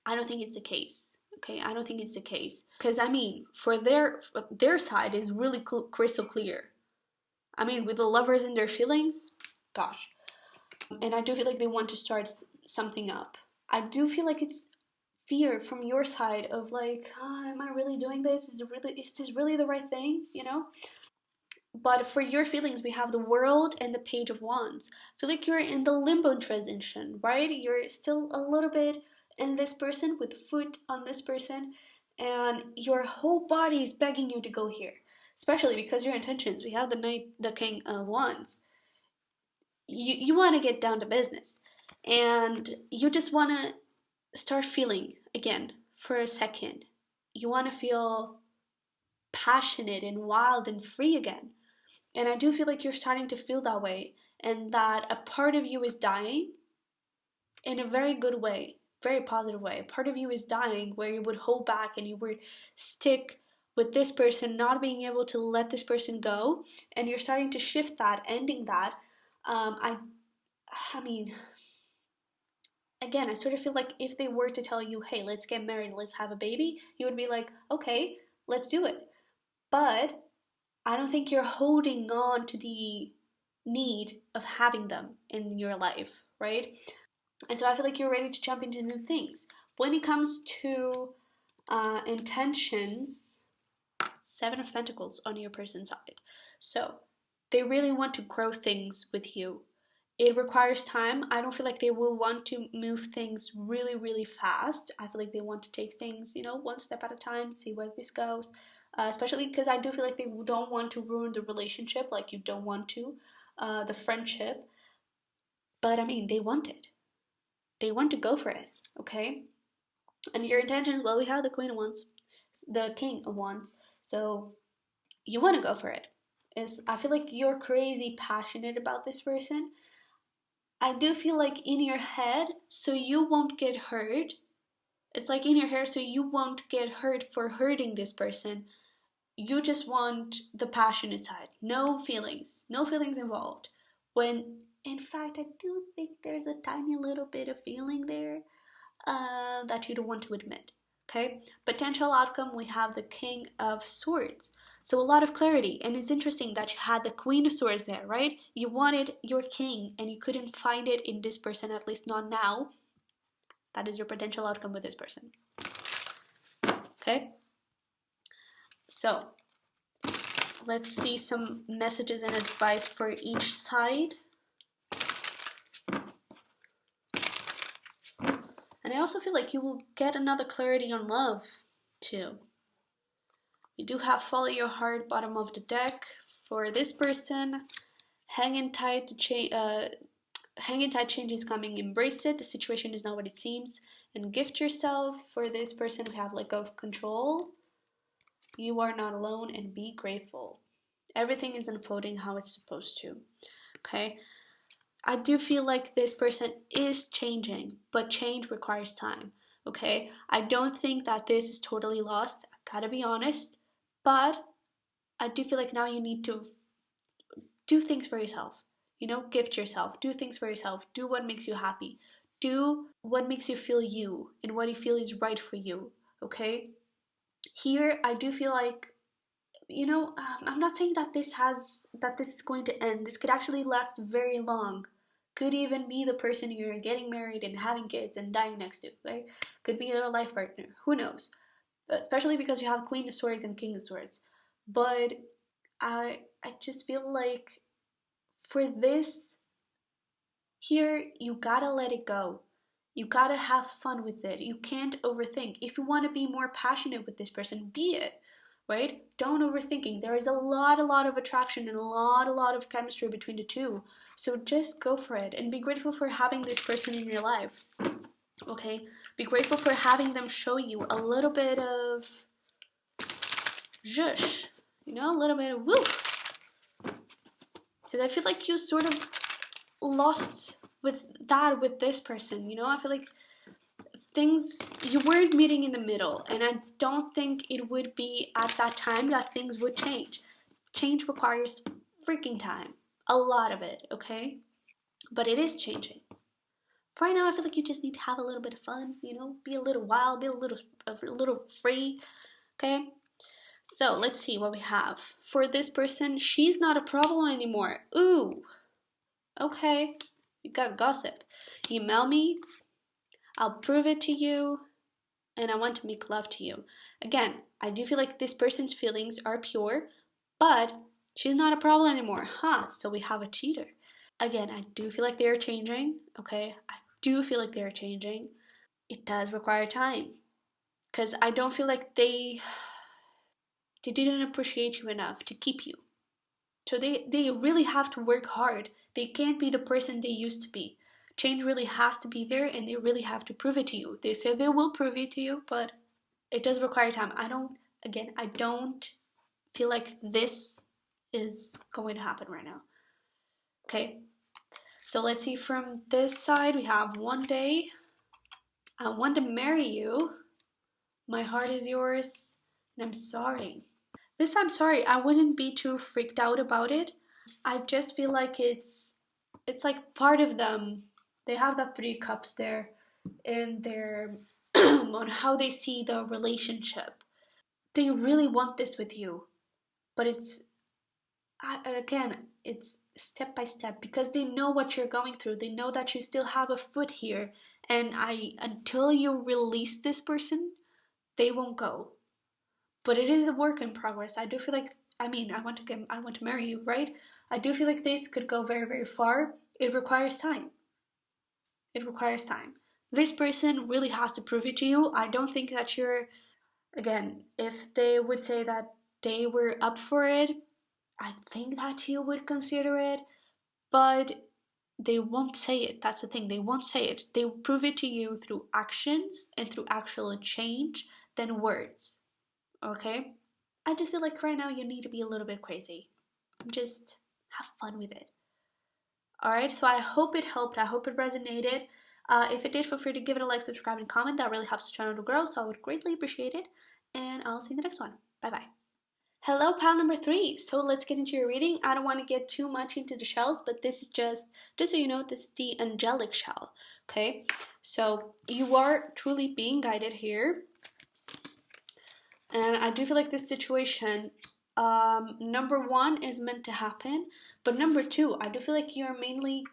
I don't think it's the case. Okay, I don't think it's the case. Because I mean, for their side is really crystal clear. I mean, with the lovers and their feelings, gosh. And I do feel like they want to start something up. I do feel like it's fear from your side of like, oh, am I really doing this? Is this really the right thing? You know? But for your feelings, we have the World and the Page of Wands. I feel like you're in the limbo transition, right? You're still a little bit in this person with foot on this person, and your whole body is begging you to go here. Especially because your intentions. We have the King of Wands. You want to get down to business, and you just want to start feeling again for a second. You want to feel passionate and wild and free again. And I do feel like you're starting to feel that way, and that a part of you is dying in a very good way, very positive way. A part of you is dying where you would hold back and you would stick with this person, not being able to let this person go, and you're starting to shift that, ending that. I mean, again, I sort of feel like if they were to tell you, hey, let's get married, let's have a baby, you would be like, okay, let's do it. But I don't think you're holding on to the need of having them in your life, right? And so I feel like you're ready to jump into new things. When it comes to intentions, Seven of Pentacles on your person's side. So they really want to grow things with you. It requires time. I don't feel like they will want to move things really, really fast. I feel like they want to take things, one step at a time, see where this goes. Especially because I do feel like they don't want to ruin the relationship, like you don't want to, the friendship. But I mean, they want it. They want to go for it, okay? And your intentions, well, we have the Queen of Wands, the King of Wands. So you want to go for it. I feel like you're crazy passionate about this person. I do feel like in your head, so you won't get hurt. It's like in your head, so you won't get hurt for hurting this person. You just want the passionate side. No feelings involved. When, in fact, I do think there's a tiny little bit of feeling there that you don't want to admit. Okay? Potential outcome, we have the King of Swords. So a lot of clarity. And it's interesting that you had the Queen of Swords there, right? You wanted your king and you couldn't find it in this person, at least not now. That is your potential outcome with this person. Okay? So, let's see some messages and advice for each side. And I also feel like you will get another clarity on love, too. You do have Follow Your Heart, bottom of the deck. For this person, hanging tight, change is coming, embrace it. The situation is not what it seems. And gift yourself. For this person, we have Let Go of Control. You are not alone, and be grateful. Everything is unfolding how it's supposed to. Okay? I do feel like this person is changing, but change requires time. Okay? I don't think that this is totally lost. I gotta be honest. But I do feel like now you need to do things for yourself. Gift yourself. Do things for yourself. Do what makes you happy. Do what makes you feel you and what you feel is right for you. Okay? Here, I do feel like, I'm not saying that this is going to end. This could actually last very long. Could even be the person you're getting married and having kids and dying next to, right? Could be your life partner. Who knows? Especially because you have Queen of Swords and King of Swords. But I just feel like for this here, you gotta let it go. You gotta have fun with it. You can't overthink. If you want to be more passionate with this person, be it. Right? Don't overthinking. There is a lot of attraction and a lot of chemistry between the two. So just go for it and be grateful for having this person in your life. Okay? Be grateful for having them show you a little bit of zhush. A little bit of woo. Because I feel like you sort of lost with this person. I feel like you weren't meeting in the middle, and I don't think it would be at that time that things would change. Change requires freaking time, a lot of it, okay? But it is changing. Right now, I feel like you just need to have a little bit of fun, you know, be a little wild, be a little free, okay? So let's see what we have. For this person, she's not a problem anymore. Ooh, okay. You got gossip. Email me, I'll prove it to you, and I want to make love to you. Again, I do feel like this person's feelings are pure, but she's not a problem anymore. Huh, so we have a cheater. Again, I do feel like they are changing, okay? I do feel like they are changing. It does require time. Because I don't feel like they didn't appreciate you enough to keep you. So they really have to work hard. They can't be the person they used to be. Change really has to be there and they really have to prove it to you. They say they will prove it to you, but it does require time. I don't feel like this is going to happen right now. Okay? So let's see from this side, we have one day. I want to marry you. My heart is yours, and I'm sorry. This I'm sorry, I wouldn't be too freaked out about it. I just feel like it's like part of them. They have the 3 cups there in their on how they see the relationship. They really want this with you, but it's step by step because they know what you're going through. They know that you still have a foot here, and I until you release this person, they won't go. But it is a work in progress. I do feel like I want to marry you, right? I do feel like this could go very, very far. It requires time. It requires time. This person really has to prove it to you. I don't think that you're again, if they would say that they were up for it, I think that you would consider it, but they won't say it. That's the thing. They won't say it. They prove it to you through actions and through actual change than words. Okay? I just feel like right now you need to be a little bit crazy. Just have fun with it. Alright, so I hope it helped. I hope it resonated. If it did, feel free to give it a like, subscribe, and comment. That really helps the channel to grow, so I would greatly appreciate it. And I'll see you in the next one. Bye bye. Hello, pal number 3. So let's get into your reading. I don't want to get too much into the shells, but this is just so you know, this is the angelic shell. Okay, so you are truly being guided here. And I do feel like this situation, number 1 is meant to happen, but number 2, I do feel like you're mainly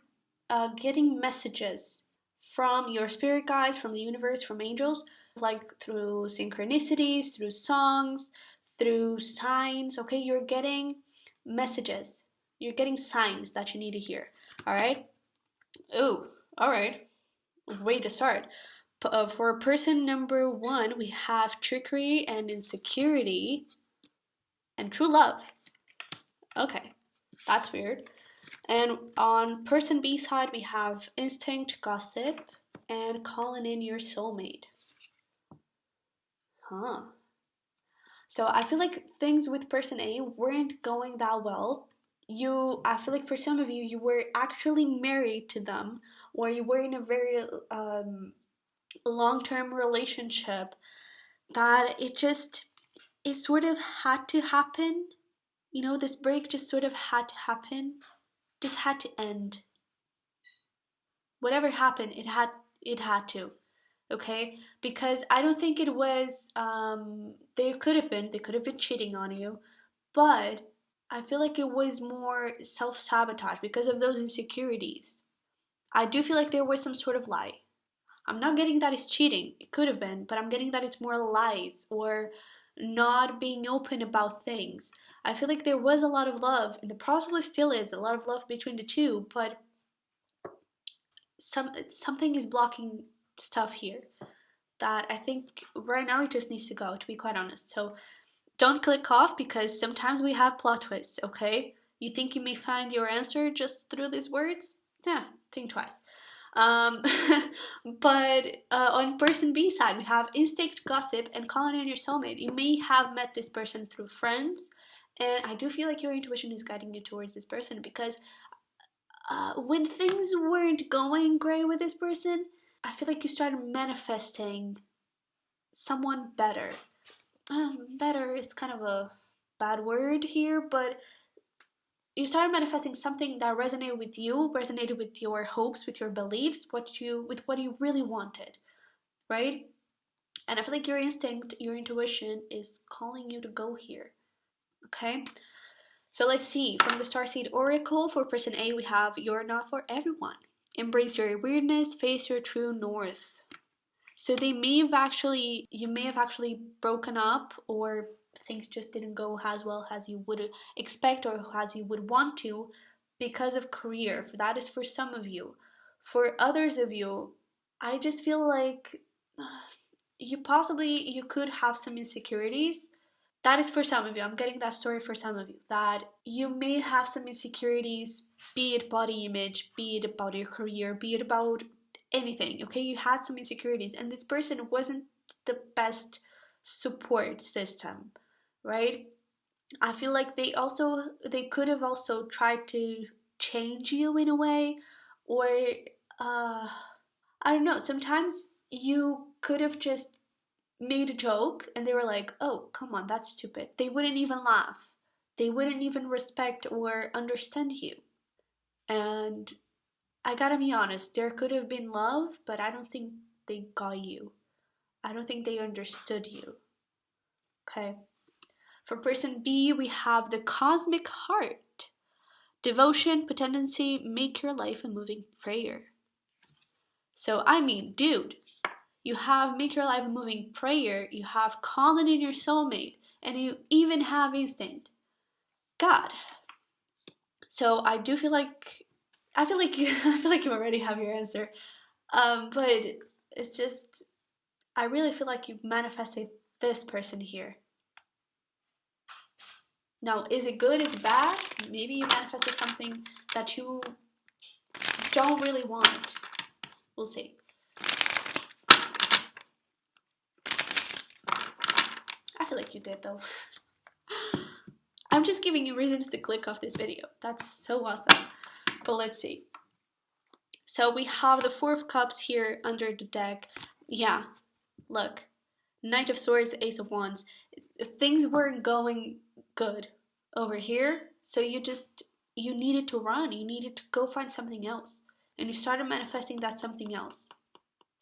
getting messages from your spirit guides, from the universe, from angels, like through synchronicities, through songs, through signs. Okay, you're getting messages, you're getting signs that you need to hear. All right. Oh, all right. Way to start. For person number 1, we have trickery and insecurity and true love. Okay, that's weird. And on person B side, we have instinct, gossip, and calling in your soulmate. Huh. So I feel like things with person A weren't going that well. I feel like for some of you, you were actually married to them, or you were in a very long-term relationship that it sort of had to happen. You know, this break just sort of had to happen. Just had to end. Whatever happened, it had to. Okay? Because I don't think it was they could have been cheating on you, but I feel like it was more self-sabotage because of those insecurities. I do feel like there was some sort of lie. I'm not getting that it's cheating. It could have been, but I'm getting that it's more lies or not being open about things. I feel like there was a lot of love, and there possibly still is a lot of love between the two, but something is blocking stuff here that I think right now it just needs to go, to be quite honest. So don't click off because sometimes we have plot twists, okay? You think you may find your answer just through these words? Yeah, think twice. But on person B side, we have instinct, gossip, and calling in your soulmate. You may have met this person through friends, and I do feel like your intuition is guiding you towards this person because when things weren't going great with this person, I feel like you started manifesting someone better. Better is kind of a bad word here, but you started manifesting something that resonated with you, resonated with your hopes, with your beliefs, with what you really wanted, right? And I feel like your instinct, your intuition is calling you to go here. Okay? So let's see. From the Starseed Oracle, for person A, we have you're not for everyone. Embrace your weirdness, face your true north. So you may have actually broken up, or things just didn't go as well as you would expect or as you would want to because of career. That is for some of you. For others of you, I just feel like you could have some insecurities. That is for some of you. I'm getting that story for some of you, that you may have some insecurities, be it body image, be it about your career, be it about anything. Okay, you had some insecurities, and this person wasn't the best support system, right? I feel like they could have also tried to change you in a way, or uh I don't know, sometimes you could have just made a joke and they were like, oh, come on, that's stupid. They wouldn't even laugh. They wouldn't even respect or understand you. And I gotta be honest, there could have been love, but I don't think they got you. I don't think they understood you. Okay. For person B, we have the cosmic heart. Devotion, potency, make your life a moving prayer. So, I mean, dude, you have make your life a moving prayer, you have calling in your soulmate, and you even have instinct. God. So I do feel like I feel like you already have your answer. But it's just I really feel like you've manifested this person here. Now, is it good? Is it bad? Maybe you manifested something that you don't really want. We'll see. I feel like you did though. I'm just giving you reasons to click off this video. That's so awesome. But let's see. So we have the Four of Cups here under the deck. Yeah, look. Knight of Swords, Ace of Wands. Things weren't going good over here, so you needed to run. You needed to go find something else. And you started manifesting that something else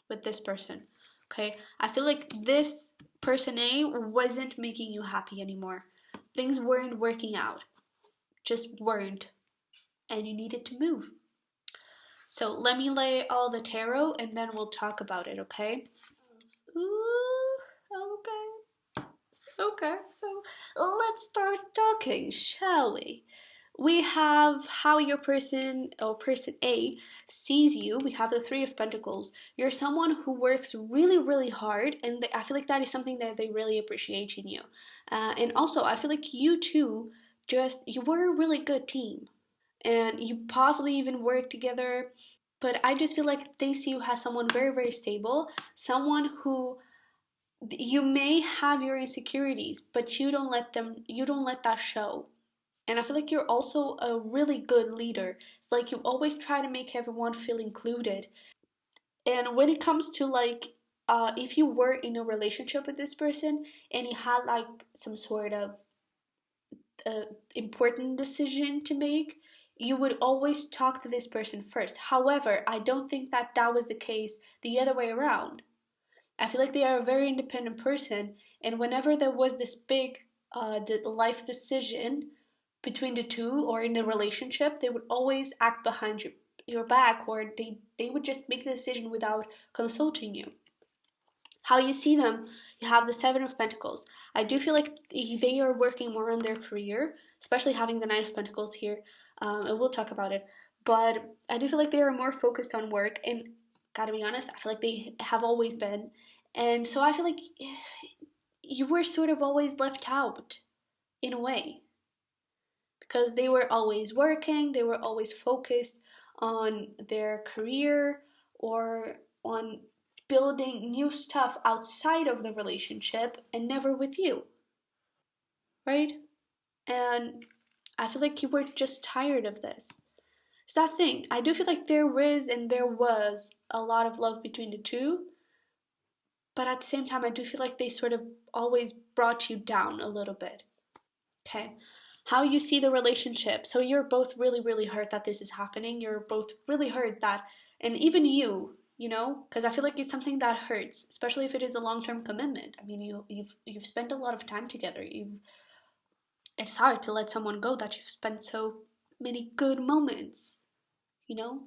with this person. Okay? I feel like this person A wasn't making you happy anymore. Things weren't working out. Just weren't. And you needed to move. So let me lay all the tarot and then we'll talk about it, okay? Ooh, okay. Okay, so let's start talking, shall we? We have how your person or person A sees you. We have the Three of Pentacles. You're someone who works really, really hard, and I feel like that is something that they really appreciate in you. And also, I feel like you two you were a really good team, and you possibly even work together. But I just feel like they see you as someone very, very stable, someone who you may have your insecurities, but you don't let that show. And I feel like you're also a really good leader. It's like you always try to make everyone feel included. And when it comes to like if you were in a relationship with this person and you had like some sort of important decision to make, you would always talk to this person first. However, I don't think that that was the case the other way around. I feel like they are a very independent person, and whenever there was this big life decision between the two or in the relationship, they would always act behind your back, or they would just make the decision without consulting you. How you see them, you have the Seven of Pentacles. I do feel like they are working more on their career, especially having the Nine of Pentacles here, and we'll talk about it. But I do feel like they are more focused on work, and gotta be honest, I feel like they have always been. And so I feel like you were sort of always left out in a way, because they were always working, they were always focused on their career or on building new stuff outside of the relationship and never with you, right? And I feel like you were just tired of this. It's that thing. I do feel like there is and there was a lot of love between the two, but at the same time, I do feel like they sort of always brought you down a little bit. Okay. how you see the relationship. So you're both really, really hurt that this is happening. You're both really hurt that, and even you know, because I feel like it's something that hurts, especially if it is a long-term commitment. I mean, you've spent a lot of time together. It's hard to let someone go that you've spent so many good moments, you know?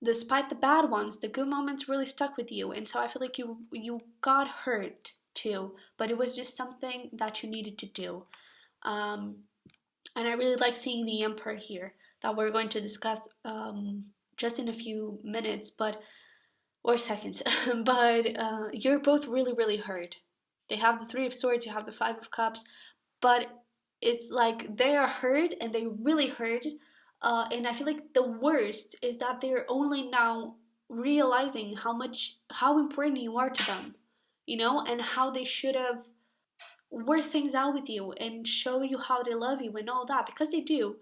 Despite the bad ones, the good moments really stuck with you. And so I feel like you got hurt too, but it was just something that you needed to do. Um, and I really like seeing the Emperor here that we're going to discuss just in a few minutes, but or seconds. But you're both really, really hurt. They have the Three of Swords, you have the Five of Cups, but it's like they are hurt and they really hurt. And I feel like the worst is that they're only now realizing how important you are to them, you know, and how they should have worked things out with you and show you how they love you and all that, because they do.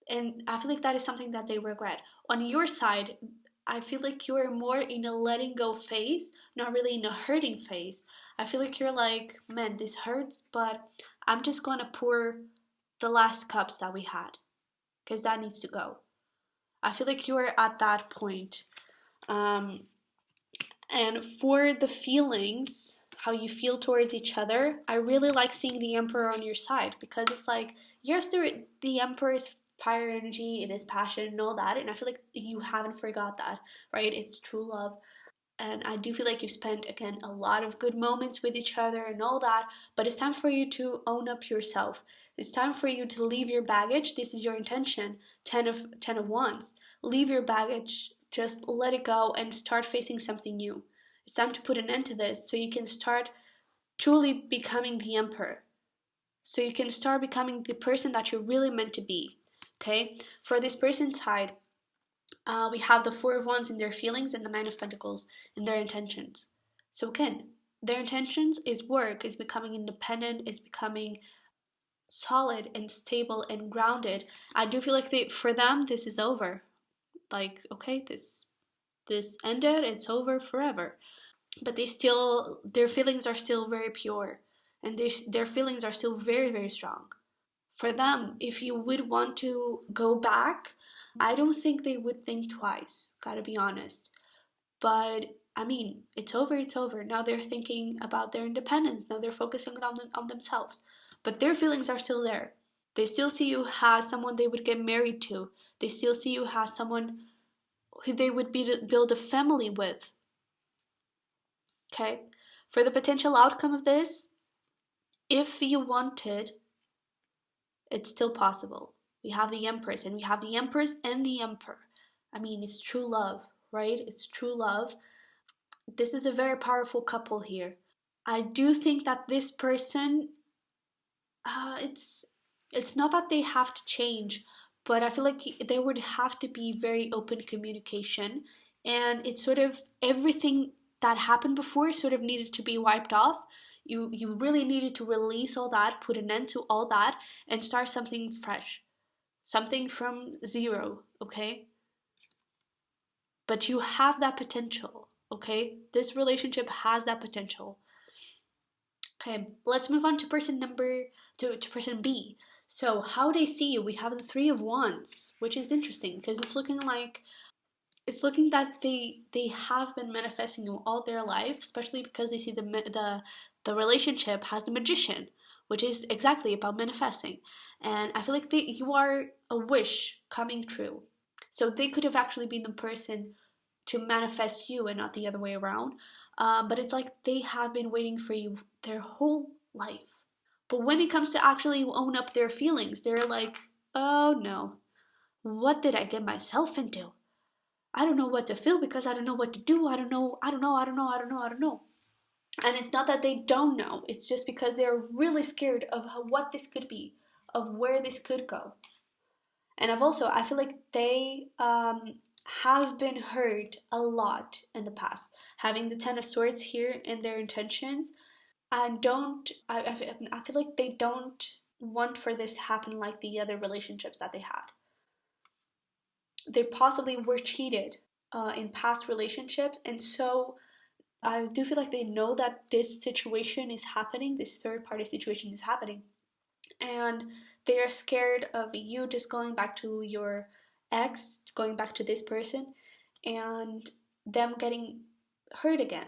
And I feel like that is something that they regret. On your side, I feel like you're more in a letting go phase, not really in a hurting phase. I feel like you're like, man, this hurts, but I'm just gonna pour the last cups that we had because that needs to go. I feel like you're at that point. Um, and for the feelings, how you feel towards each other, I really like seeing the Emperor on your side, because it's like, yes, the Emperor is fire energy, it is passion and all that, and I feel like you haven't forgot that, right? It's true love. And I do feel like you've spent, again, a lot of good moments with each other and all that, but it's time for you to own up yourself. It's time for you to leave your baggage. This is your intention. 10 of wands. Leave your baggage, just let it go and start facing something new. It's time to put an end to this so you can start truly becoming the Emperor, so you can start becoming the person that you're really meant to be. Okay, for this person's side, we have the Four of Wands in their feelings and the Nine of Pentacles in their intentions. So again, their intentions is work, is becoming independent, is becoming solid and stable and grounded. I do feel like for them this is over. Like, okay, this ended, it's over forever. But their feelings are still very pure, and their feelings are still very, very strong. For them, if you would want to go back, I don't think they would think twice, gotta be honest. But I mean, it's over, it's over. Now they're thinking about their independence, now they're focusing on themselves. But their feelings are still there. They still see you as someone they would get married to, they still see you as someone who they would build a family with. Okay? For the potential outcome of this, if you wanted, it's still possible. We have the Empress, and we have the Empress and the Emperor. I mean, it's true love, right? It's true love. This is a very powerful couple here. I do think that this person, it's not that they have to change, but I feel like there would have to be very open communication, and it's sort of everything that happened before sort of needed to be wiped off. You really needed to release all that, put an end to all that, and start something fresh, something from zero. Okay, but you have that potential. Okay, this relationship has that potential. Okay, let's move on to to person B. So how they see you, we have the Three of Wands, which is interesting because it's looking that they have been manifesting you all their life, especially because they see the relationship has the Magician, which is exactly about manifesting. And I feel like you are a wish coming true. So they could have actually been the person to manifest you and not the other way around. But it's like they have been waiting for you their whole life. But when it comes to actually own up their feelings, they're like, oh no, what did I get myself into? I don't know what to feel because I don't know what to do. I don't know. And it's not that they don't know, it's just because they're really scared of what this could be, of where this could go. And I feel like they have been hurt a lot in the past. Having the Ten of Swords here in their intentions, and I feel like they don't want for this to happen like the other relationships that they had. They possibly were cheated in past relationships, and so I do feel like they know that this situation is happening, this third party situation is happening, and they are scared of you just going back to your ex, going back to this person, and them getting hurt again.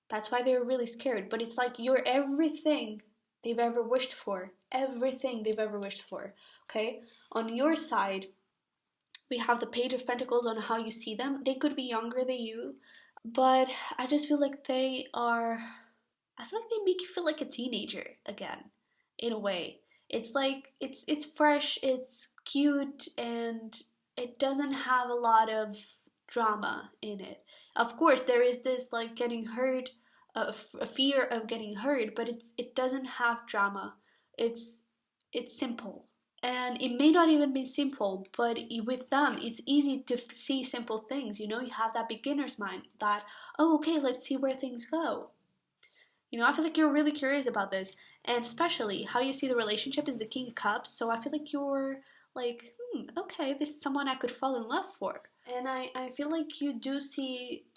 That's why they're really scared. But it's like you're everything they've ever wished for. Everything they've ever wished for. Okay? On your side, we have the Page of Pentacles on how you see them. They could be younger than you, but I just feel like they are. I feel like they make you feel like a teenager again, in a way. It's like it's fresh, it's cute, and it doesn't have a lot of drama in it. Of course, there is this like getting hurt, a fear of getting hurt, but it doesn't have drama. It's it's simple. And it may not even be simple, but with them, it's easy to see simple things. You know, you have that beginner's mind that, oh, okay, let's see where things go. You know, I feel like you're really curious about this, and especially how you see the relationship is the King of Cups. So I feel like you're like, okay, this is someone I could fall in love for. And I feel like you do see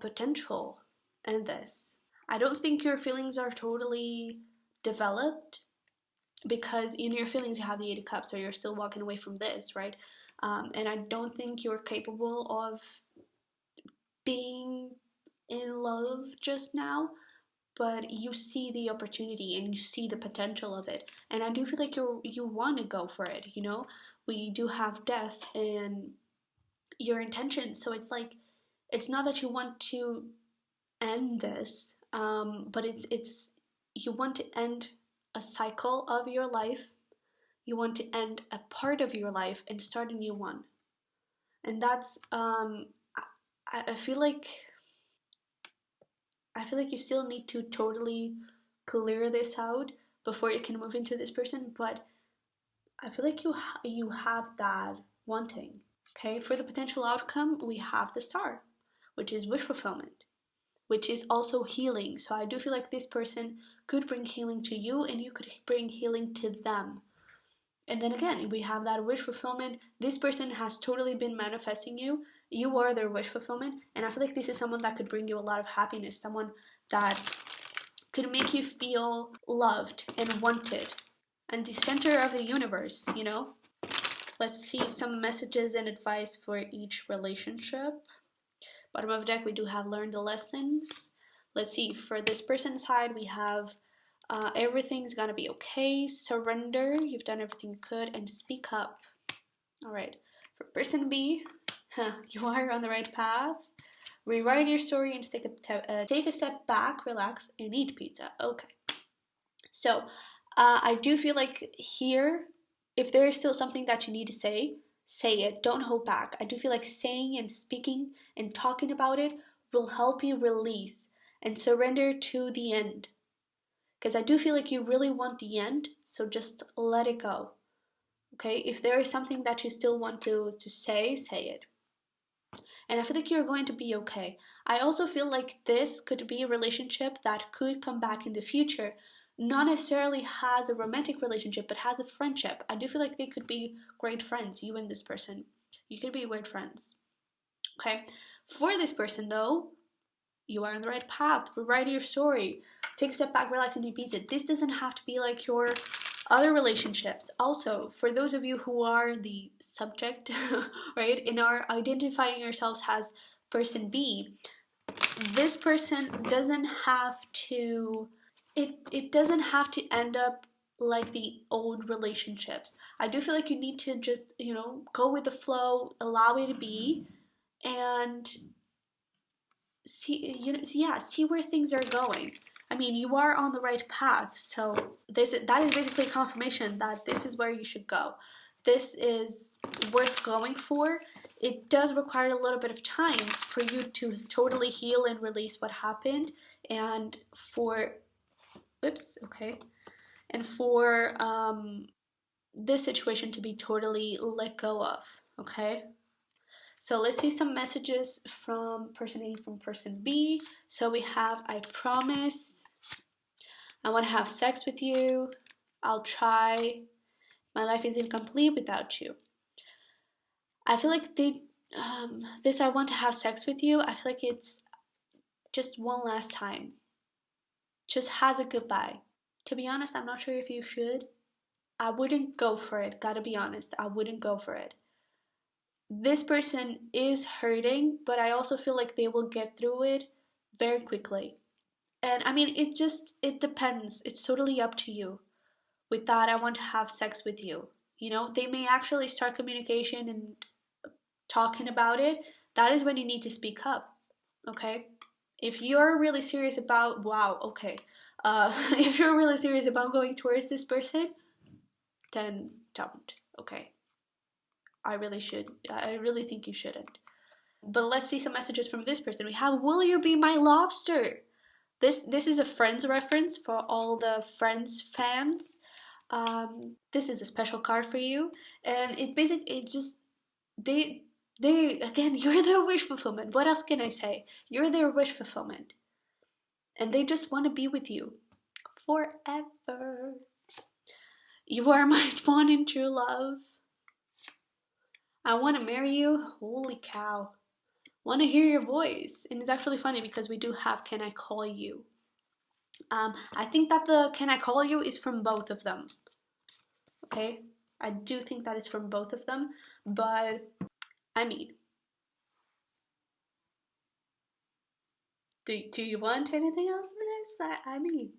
potential in this. I don't think your feelings are totally developed because in your feelings you have the Eight of Cups, so you're still walking away from this, right? And I don't think you're capable of being in love just now, but you see the opportunity and you see the potential of it, and I do feel like you want to go for it. You know, we do have death in your intention, so it's like it's not that you want to end this, but it's you want to end a cycle of your life. You want to end a part of your life and start a new one, and that's I feel like you still need to totally clear this out before you can move into this person, but I feel like you have that wanting. Okay, for the potential outcome, we have the Star, which is wish fulfillment, which is also healing. So I do feel like this person could bring healing to you and you could bring healing to them. And then again, we have that wish fulfillment. This person has totally been manifesting you. You are their wish fulfillment. And I feel like this is someone that could bring you a lot of happiness, someone that could make you feel loved and wanted and the center of the universe, you know? Let's see some messages and advice for each relationship. Bottom of the deck, we do have learned the lessons. Let's see, for this person's side, we have everything's gonna be okay, surrender, you've done everything you could, and speak up. All right, for person B, you are on the right path. Rewrite your story and take a step back, relax, and eat pizza. Okay. So, I do feel like here, if there is still something that you need to say it. Don't hold back. I do feel like saying and speaking and talking about it will help you release and surrender to the end. Because I do feel like you really want the end, so just let it go. Okay? If there is something that you still want to say it. And I feel like you're going to be okay. I also feel like this could be a relationship that could come back in the future. Not necessarily has a romantic relationship, but has a friendship. I do feel like they could be great friends, you and this person. You could be great friends. Okay? For this person, though, you are on the right path. Rewrite your story. Take a step back, relax, and ease it. This doesn't have to be like your other relationships. Also, for those of you who are the subject, right, and are identifying yourselves as person B, this person doesn't have to, it doesn't have to end up like the old relationships. I do feel like you need to just, go with the flow, allow it to be, and see where things are going. I mean, you are on the right path, so that is basically confirmation that this is where you should go. This is worth going for. It does require a little bit of time for you to totally heal and release what happened, and for this situation to be totally let go of. Okay. So let's see some messages from person A, from person B. So we have, I promise, I want to have sex with you, I'll try, my life is incomplete without you. I feel like this I want to have sex with you, I feel like it's just one last time. Just has a goodbye. To be honest, I'm not sure if you should. I wouldn't go for it. Gotta be honest, I wouldn't go for it. This person is hurting, but I also feel like they will get through it very quickly. And I mean, it depends. It's totally up to you. With that, I want to have sex with you. You know, they may actually start communication and talking about it. That is when you need to speak up. Okay? If you're really serious about, wow, okay. If you're really serious about going towards this person, then don't. Okay? I really think you shouldn't. But let's see some messages from this person. We have, will you be my lobster? This is a Friends reference for all the Friends fans. This is a special card for you, and it just they again, you're their wish fulfillment. What else can I say? You're their wish fulfillment, and they just want to be with you forever. You are my one and true love. I want to marry you. Holy cow! Want to hear your voice, and it's actually funny because we do have "Can I call you?" I think that the "Can I call you" is from both of them. Okay, I do think that is from both of them, but I mean, do you want anything else from this? I mean,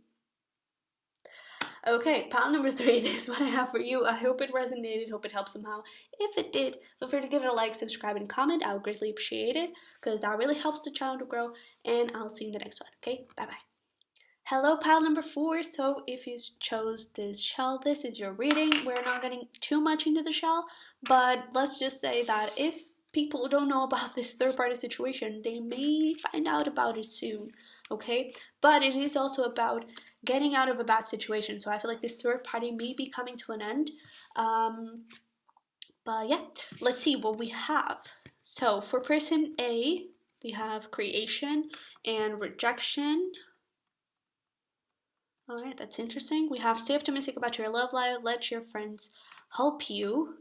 okay, pile number 3, this is what I have for you. I hope it resonated, hope it helped somehow. If it did, feel free to give it a like, subscribe, and comment. I would greatly appreciate it because that really helps the channel to grow, and I'll see you in the next one. Okay, bye-bye. Hello, pile number 4. So if you chose this shell, this is your reading. We're not getting too much into the shell, but let's just say that if people don't know about this third-party situation, they may find out about it soon, okay? But it is also about getting out of a bad situation. So I feel like this third party may be coming to an end. But yeah, let's see what we have. So for person A, we have creation and rejection. Alright, that's interesting. We have stay optimistic about your love life, let your friends help you.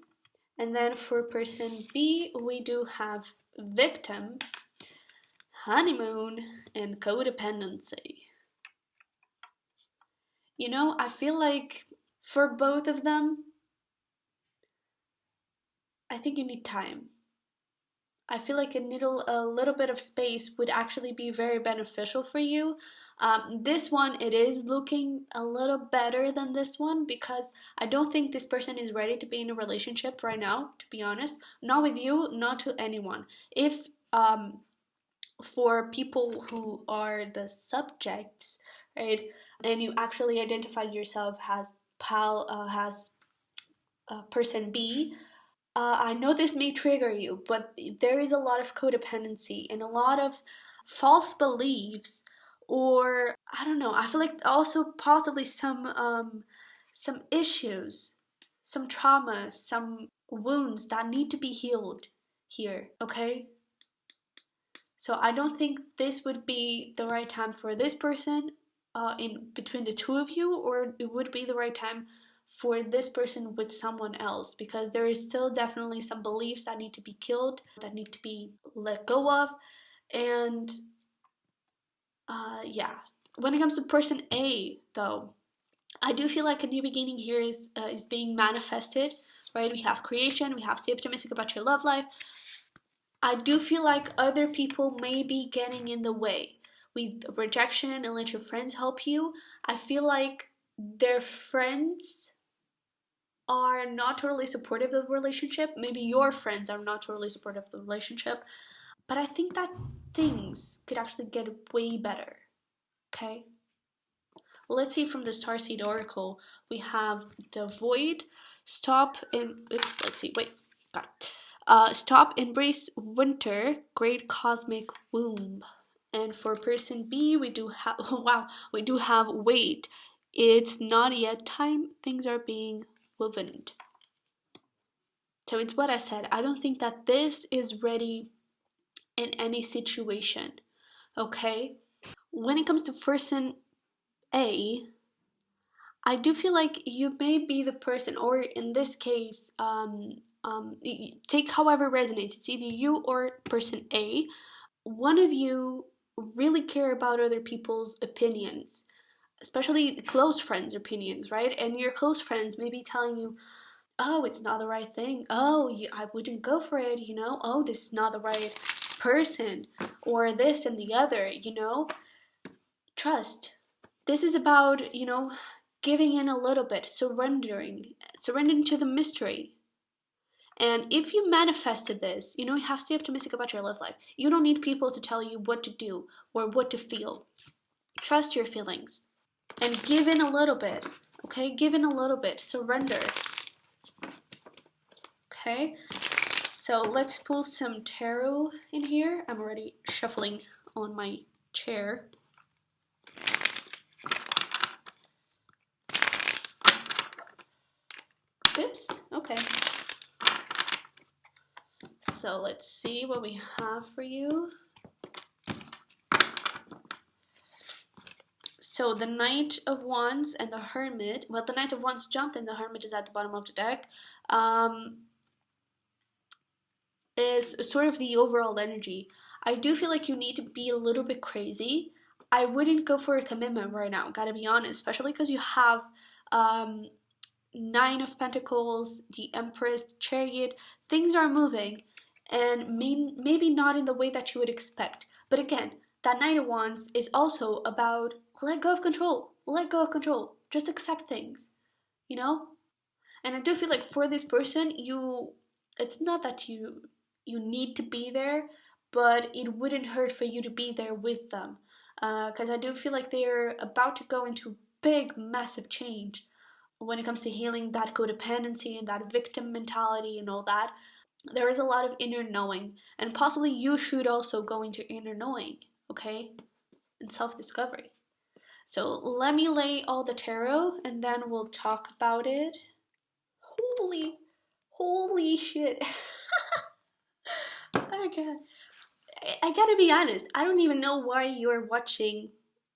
And then for person B, we do have victim, honeymoon, and codependency. You know, I feel like for both of them, I think you need time. I feel like a little bit of space would actually be very beneficial for you. This one, it is looking a little better than this one because I don't think this person is ready to be in a relationship right now, to be honest. Not with you, not to anyone. If for people who are the subjects, right, and you actually identified yourself as person B, I know this may trigger you, but there is a lot of codependency and a lot of false beliefs, or I don't know. I feel like also possibly some issues, some traumas, some wounds that need to be healed here. Okay. So I don't think this would be the right time for this person, in between the two of you, or it would be the right time for this person with someone else, because there is still definitely some beliefs that need to be killed, that need to be let go of. And yeah, when it comes to person A, though, I do feel like a new beginning here is being manifested, right? We have creation, we have stay optimistic about your love life. I do feel like other people may be getting in the way with rejection and let your friends help you. I feel like their friends are not totally supportive of the relationship. Maybe your friends are not totally supportive of the relationship. But I think that things could actually get way better. Okay? Well, let's see from the Starseed Oracle. We have the Void, stop, and oops, let's see, wait, got it. Stop, embrace winter, great cosmic womb. And for person B, we do have, wow, we do have wait. It's not yet time, things are being woven. So it's what I said. I don't think that this is ready in any situation. Okay? When it comes to person A, I do feel like you may be the person, or in this case, take however resonates. It's either you or person A. One of you really care about other people's opinions. especially close friends' opinions, right? And your close friends may be telling you, oh, it's not the right thing. Oh, I wouldn't go for it, you know? Oh, this is not the right person, or this and the other, you know? Trust. This is about, giving in a little bit, surrendering to the mystery. And if you manifested this, you have to stay optimistic about your love life. You don't need people to tell you what to do or what to feel. Trust your feelings and give in a little bit. Okay? Give in a little bit. Surrender. Okay? So let's pull some tarot in here. I'm already shuffling on my chair. Oops. Okay. So let's see what we have for you. So the Knight of Wands and the Hermit. Well, the Knight of Wands jumped and the Hermit is at the bottom of the deck. Is sort of the overall energy. I do feel like you need to be a little bit crazy. I wouldn't go for a commitment right now, gotta be honest, especially because you have Nine of Pentacles, the Empress, Chariot. Things are moving, and maybe not in the way that you would expect. But again, that Knight of Wands is also about let go of control. Let go of control. Just accept things, you know? And I do feel like for this person, it's not that you need to be there, but it wouldn't hurt for you to be there with them. Because I do feel like they're about to go into big, massive change when it comes to healing that codependency and that victim mentality and all that. There is a lot of inner knowing, and possibly you should also go into inner knowing, okay? And self-discovery. So let me lay all the tarot and then we'll talk about it. Holy shit. Oh god. I gotta be honest, I don't even know why you're watching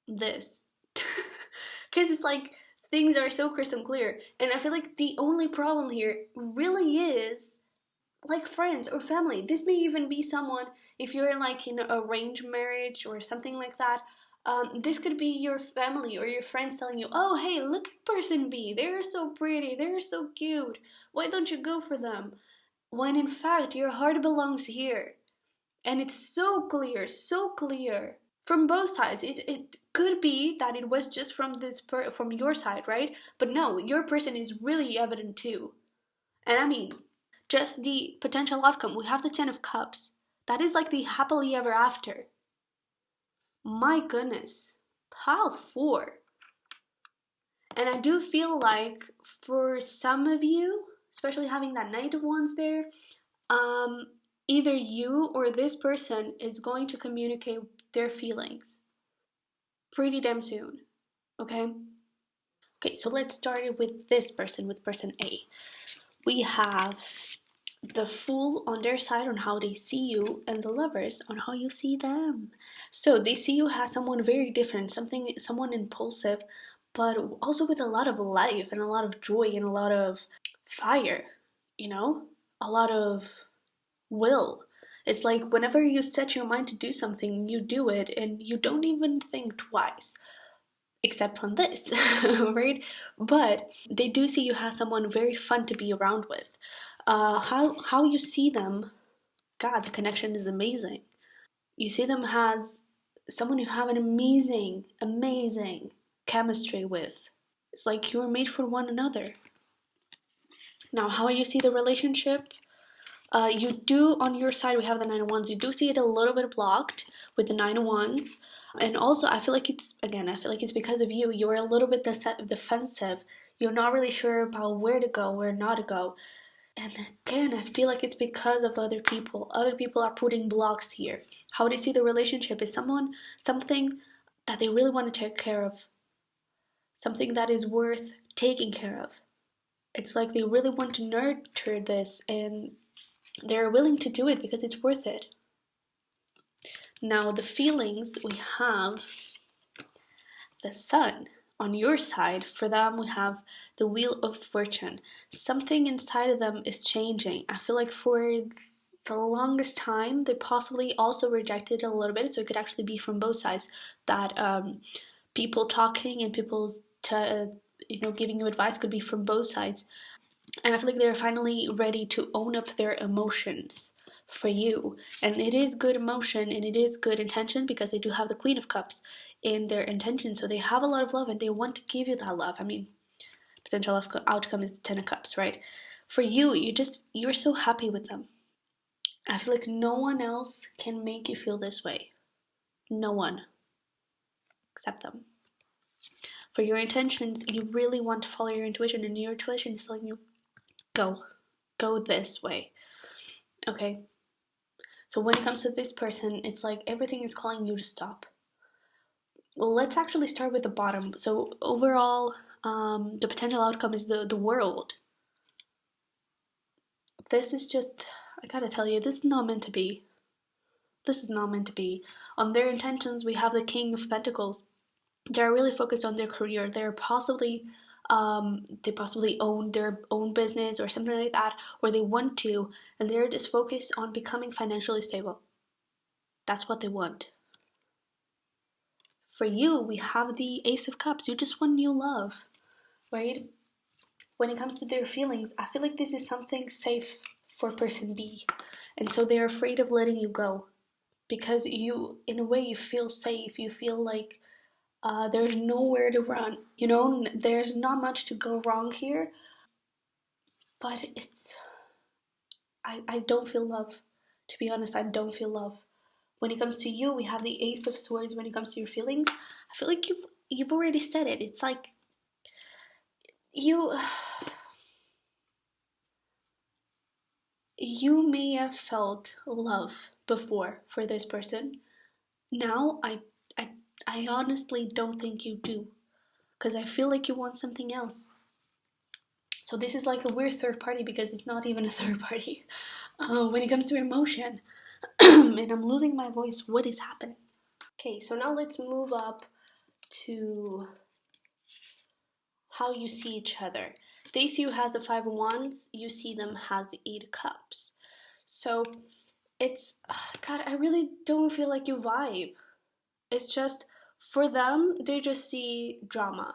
this. Because it's like things are so crystal clear. And I feel like the only problem here really is like friends or family. This may even be someone, if you're like in an arranged marriage or something like that. This could be your family or your friends telling you, oh, hey, look at person B. They're so pretty. They're so cute. Why don't you go for them? When in fact, your heart belongs here. And it's so clear from both sides. It could be that it was just from from your side, right? But no, your person is really evident too. And I mean, just the potential outcome. We have the Ten of Cups. That is like the happily ever after. My goodness. Pile 4. And I do feel like for some of you, especially having that Knight of Wands there, either you or this person is going to communicate their feelings pretty damn soon. Okay? Okay, so let's start with this person, with person A. We have the Fool on their side on how they see you, and the Lovers on how you see them. So they see you as someone very different, someone impulsive, but also with a lot of life and a lot of joy and a lot of fire, a lot of will. It's like whenever you set your mind to do something, you do it and you don't even think twice. Except on this, right? But they do see you as someone very fun to be around with. How you see them, God, the connection is amazing. You see them as someone you have an amazing chemistry with. It's like you are made for one another. Now, how you see the relationship? You do, on your side, we have the Nine of Wands. You do see it a little bit blocked with the Nine of Wands. And also, I feel like it's because of you. You're a little bit defensive. You're not really sure about where to go, where not to go. And again, I feel like it's because of other people. Other people are putting blocks here. How they see the relationship is something that they really want to take care of. Something that is worth taking care of. It's like they really want to nurture this, and they're willing to do it because it's worth it. Now, the feelings, we have the Sun. On your side, for them, we have the Wheel of Fortune. Something inside of them is changing. I feel like for the longest time, they possibly also rejected a little bit, so it could actually be from both sides, that people talking and people giving you advice could be from both sides. And I feel like they're finally ready to own up their emotions for you. And it is good emotion and it is good intention, because they do have the Queen of Cups in their intention. So they have a lot of love and they want to give you that love. I mean, potential outcome is the Ten of Cups, right? For you, you're so happy with them. I feel like no one else can make you feel this way. No one except them. For your intentions, you really want to follow your intuition, and your intuition is telling you, go this way. Okay? So when it comes to this person, it's like everything is calling you to stop. Well, let's actually start with the bottom. So overall, the potential outcome is the world. This is just, I gotta tell you, this is not meant to be. This is not meant to be. On their intentions, we have the King of Pentacles. They're really focused on their career. They possibly own their own business or something like that, or they want to, and they're just focused on becoming financially stable. That's what they want. For you, we have the Ace of Cups. You just want new love, right? When it comes to their feelings, I feel like this is something safe for person B, and so they're afraid of letting you go, because you, in a way, you feel safe. You feel like there's nowhere to run. There's not much to go wrong here. But I don't feel love. To be honest, I don't feel love. When it comes to you, we have the Ace of Swords. When it comes to your feelings, I feel like you've already said it. It's like you may have felt love before for this person. Now I honestly don't think you do, because I feel like you want something else. So this is like a weird third party, because it's not even a third party. When it comes to emotion, and I'm losing my voice, what is happening? Okay, so now let's move up to how you see each other. They see you has the Five of Wands, you see them has the Eight of Cups. So it's, God, I really don't feel like you vibe. It's just, for them, they just see drama.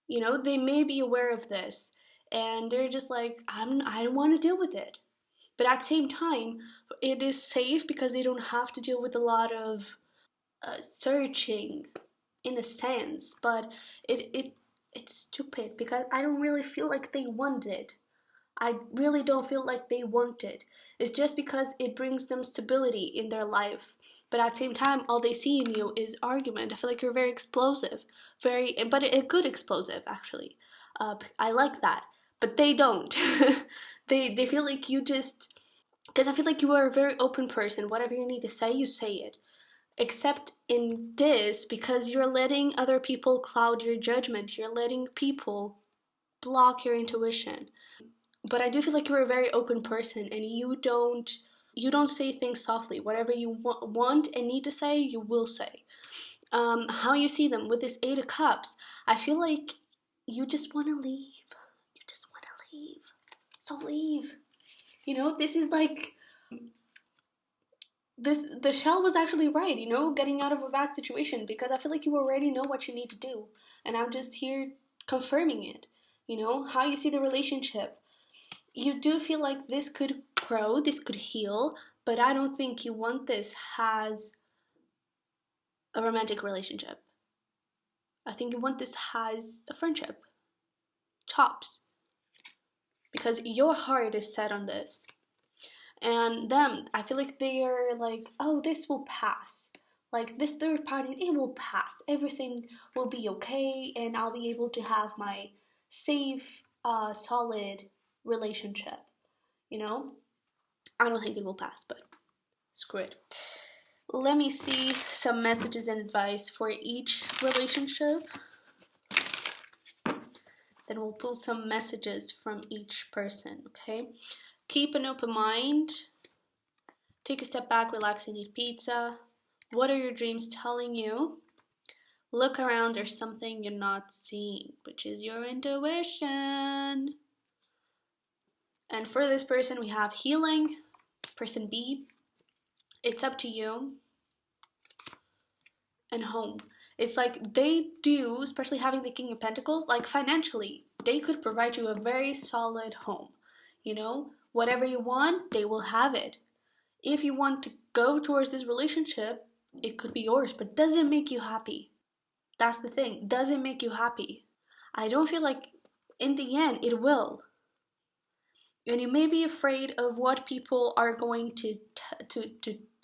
They may be aware of this, and they're just like, I don't want to deal with it. But at the same time, it is safe because they don't have to deal with a lot of searching, in a sense. But it's stupid, because I don't really feel like they want it. I really don't feel like they want it. It's just because it brings them stability in their life. But at the same time, all they see in you is argument. I feel like you're very explosive, but a good explosive, actually. I like that, but they don't. They feel like you just, because I feel like you are a very open person. Whatever you need to say, you say it. Except in this, because you're letting other people cloud your judgment. You're letting people block your intuition. But I do feel like you're a very open person, and you don't say things softly. Whatever you want and need to say, you will say. How you see them with this Eight of Cups, I feel like you just want to leave. You just want to leave. So leave. This is like, the shell was actually right, getting out of a bad situation, because I feel like you already know what you need to do, and I'm just here confirming it. How you see the relationship. You do feel like this could grow, this could heal, but I don't think you want this as a romantic relationship. I think you want this as a friendship. Tops. Because your heart is set on this. And them, I feel like they're like, oh, this will pass. Like, this third party, it will pass. Everything will be okay, and I'll be able to have my safe, solid relationship. I don't think it will pass, but screw it. Let me see some messages and advice for each relationship. Then we'll pull some messages from each person, okay? Keep an open mind. Take a step back, relax, and eat pizza. What are your dreams telling you? Look around, there's something you're not seeing, which is your intuition. And for this person, we have healing. Person B, it's up to you. And home. It's like they do, especially having the King of Pentacles, like financially, they could provide you a very solid home. You know, whatever you want, they will have it. If you want to go towards this relationship, it could be yours, but does it make you happy? That's the thing. Does it make you happy? I don't feel like in the end it will. And you may be afraid of what people are going to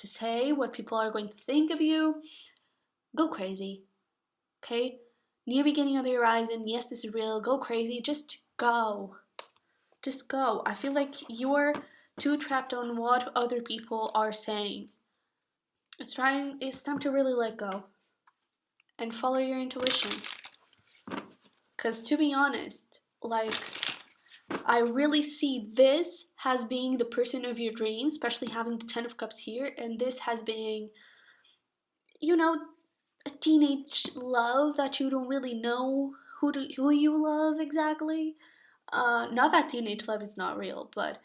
say, what people are going to think of you. Go crazy. Okay? New beginning of the horizon. Yes, this is real. Go crazy. Just go. Just go. I feel like you're too trapped on what other people are saying. It's time to really let go and follow your intuition. Because to be honest, like, I really see this as being the person of your dreams, especially having the Ten of Cups here, and this has been, you know, a teenage love that you don't really know who you love exactly. Not that teenage love is not real, but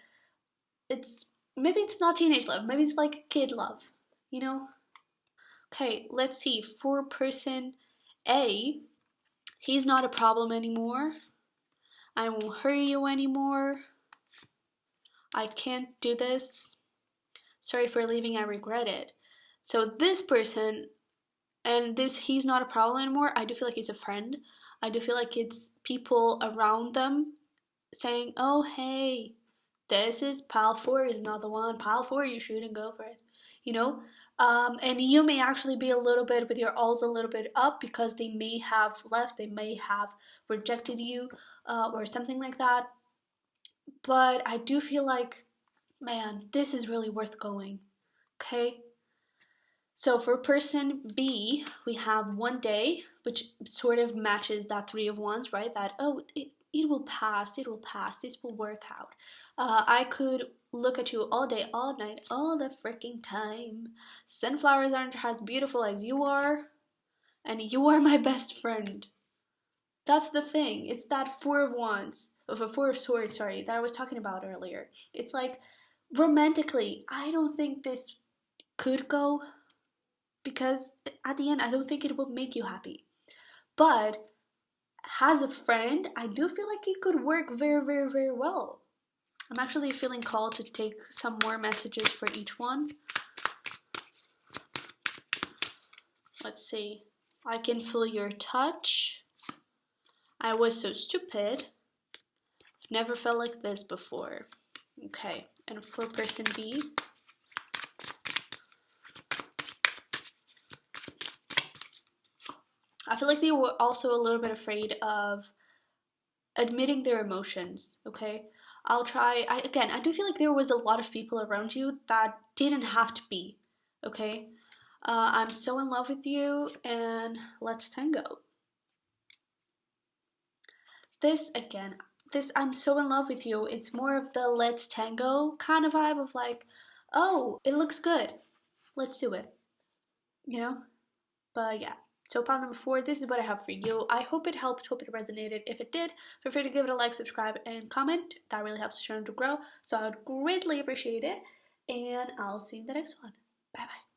it's maybe it's not teenage love. Maybe it's like kid love, you know. Okay, let's see. For person A, he's not a problem anymore. I won't hurt you anymore. I can't do this. Sorry for leaving, I regret it. So this person, and this, he's not a problem anymore. I do feel like he's a friend. I do feel like it's people around them saying, oh, hey, this is pile 4 is not the one. Pile 4, you shouldn't go for it. You know? And you may actually be a little bit with your alls a little bit up because they may have left, they may have rejected you, or something like that. But I do feel like, man, this is really worth going. Okay? So for person B, we have 1 day, which sort of matches that 3 of Wands, right? That, oh, it will pass, this will work out. I could look at you all day, all night, all the freaking time. Sunflowers aren't as beautiful as you are, and you are my best friend. That's the thing. It's that 4 of Wands, of a 4 of Swords, sorry, that I was talking about earlier. It's like, romantically, I don't think this could go, because at the end, I don't think it will make you happy. But as a friend, I do feel like it could work very, very, very well. I'm actually feeling called to take some more messages for each one. Let's see. I can feel your touch. I was so stupid. Never felt like this before. Okay, and for person B, I feel like they were also a little bit afraid of admitting their emotions, okay? I'll try, I do feel like there was a lot of people around you that didn't have to be, okay? I'm so in love with you, and let's tango. This, again, this I'm so in love with you, it's more of the let's tango kind of vibe of like, oh, it looks good, let's do it, you know? But yeah. So pile number 4, this is what I have for you. I hope it helped, hope it resonated. If it did, feel free to give it a like, subscribe, and comment. That really helps the channel to grow, so I would greatly appreciate it. And I'll see you in the next one. Bye bye.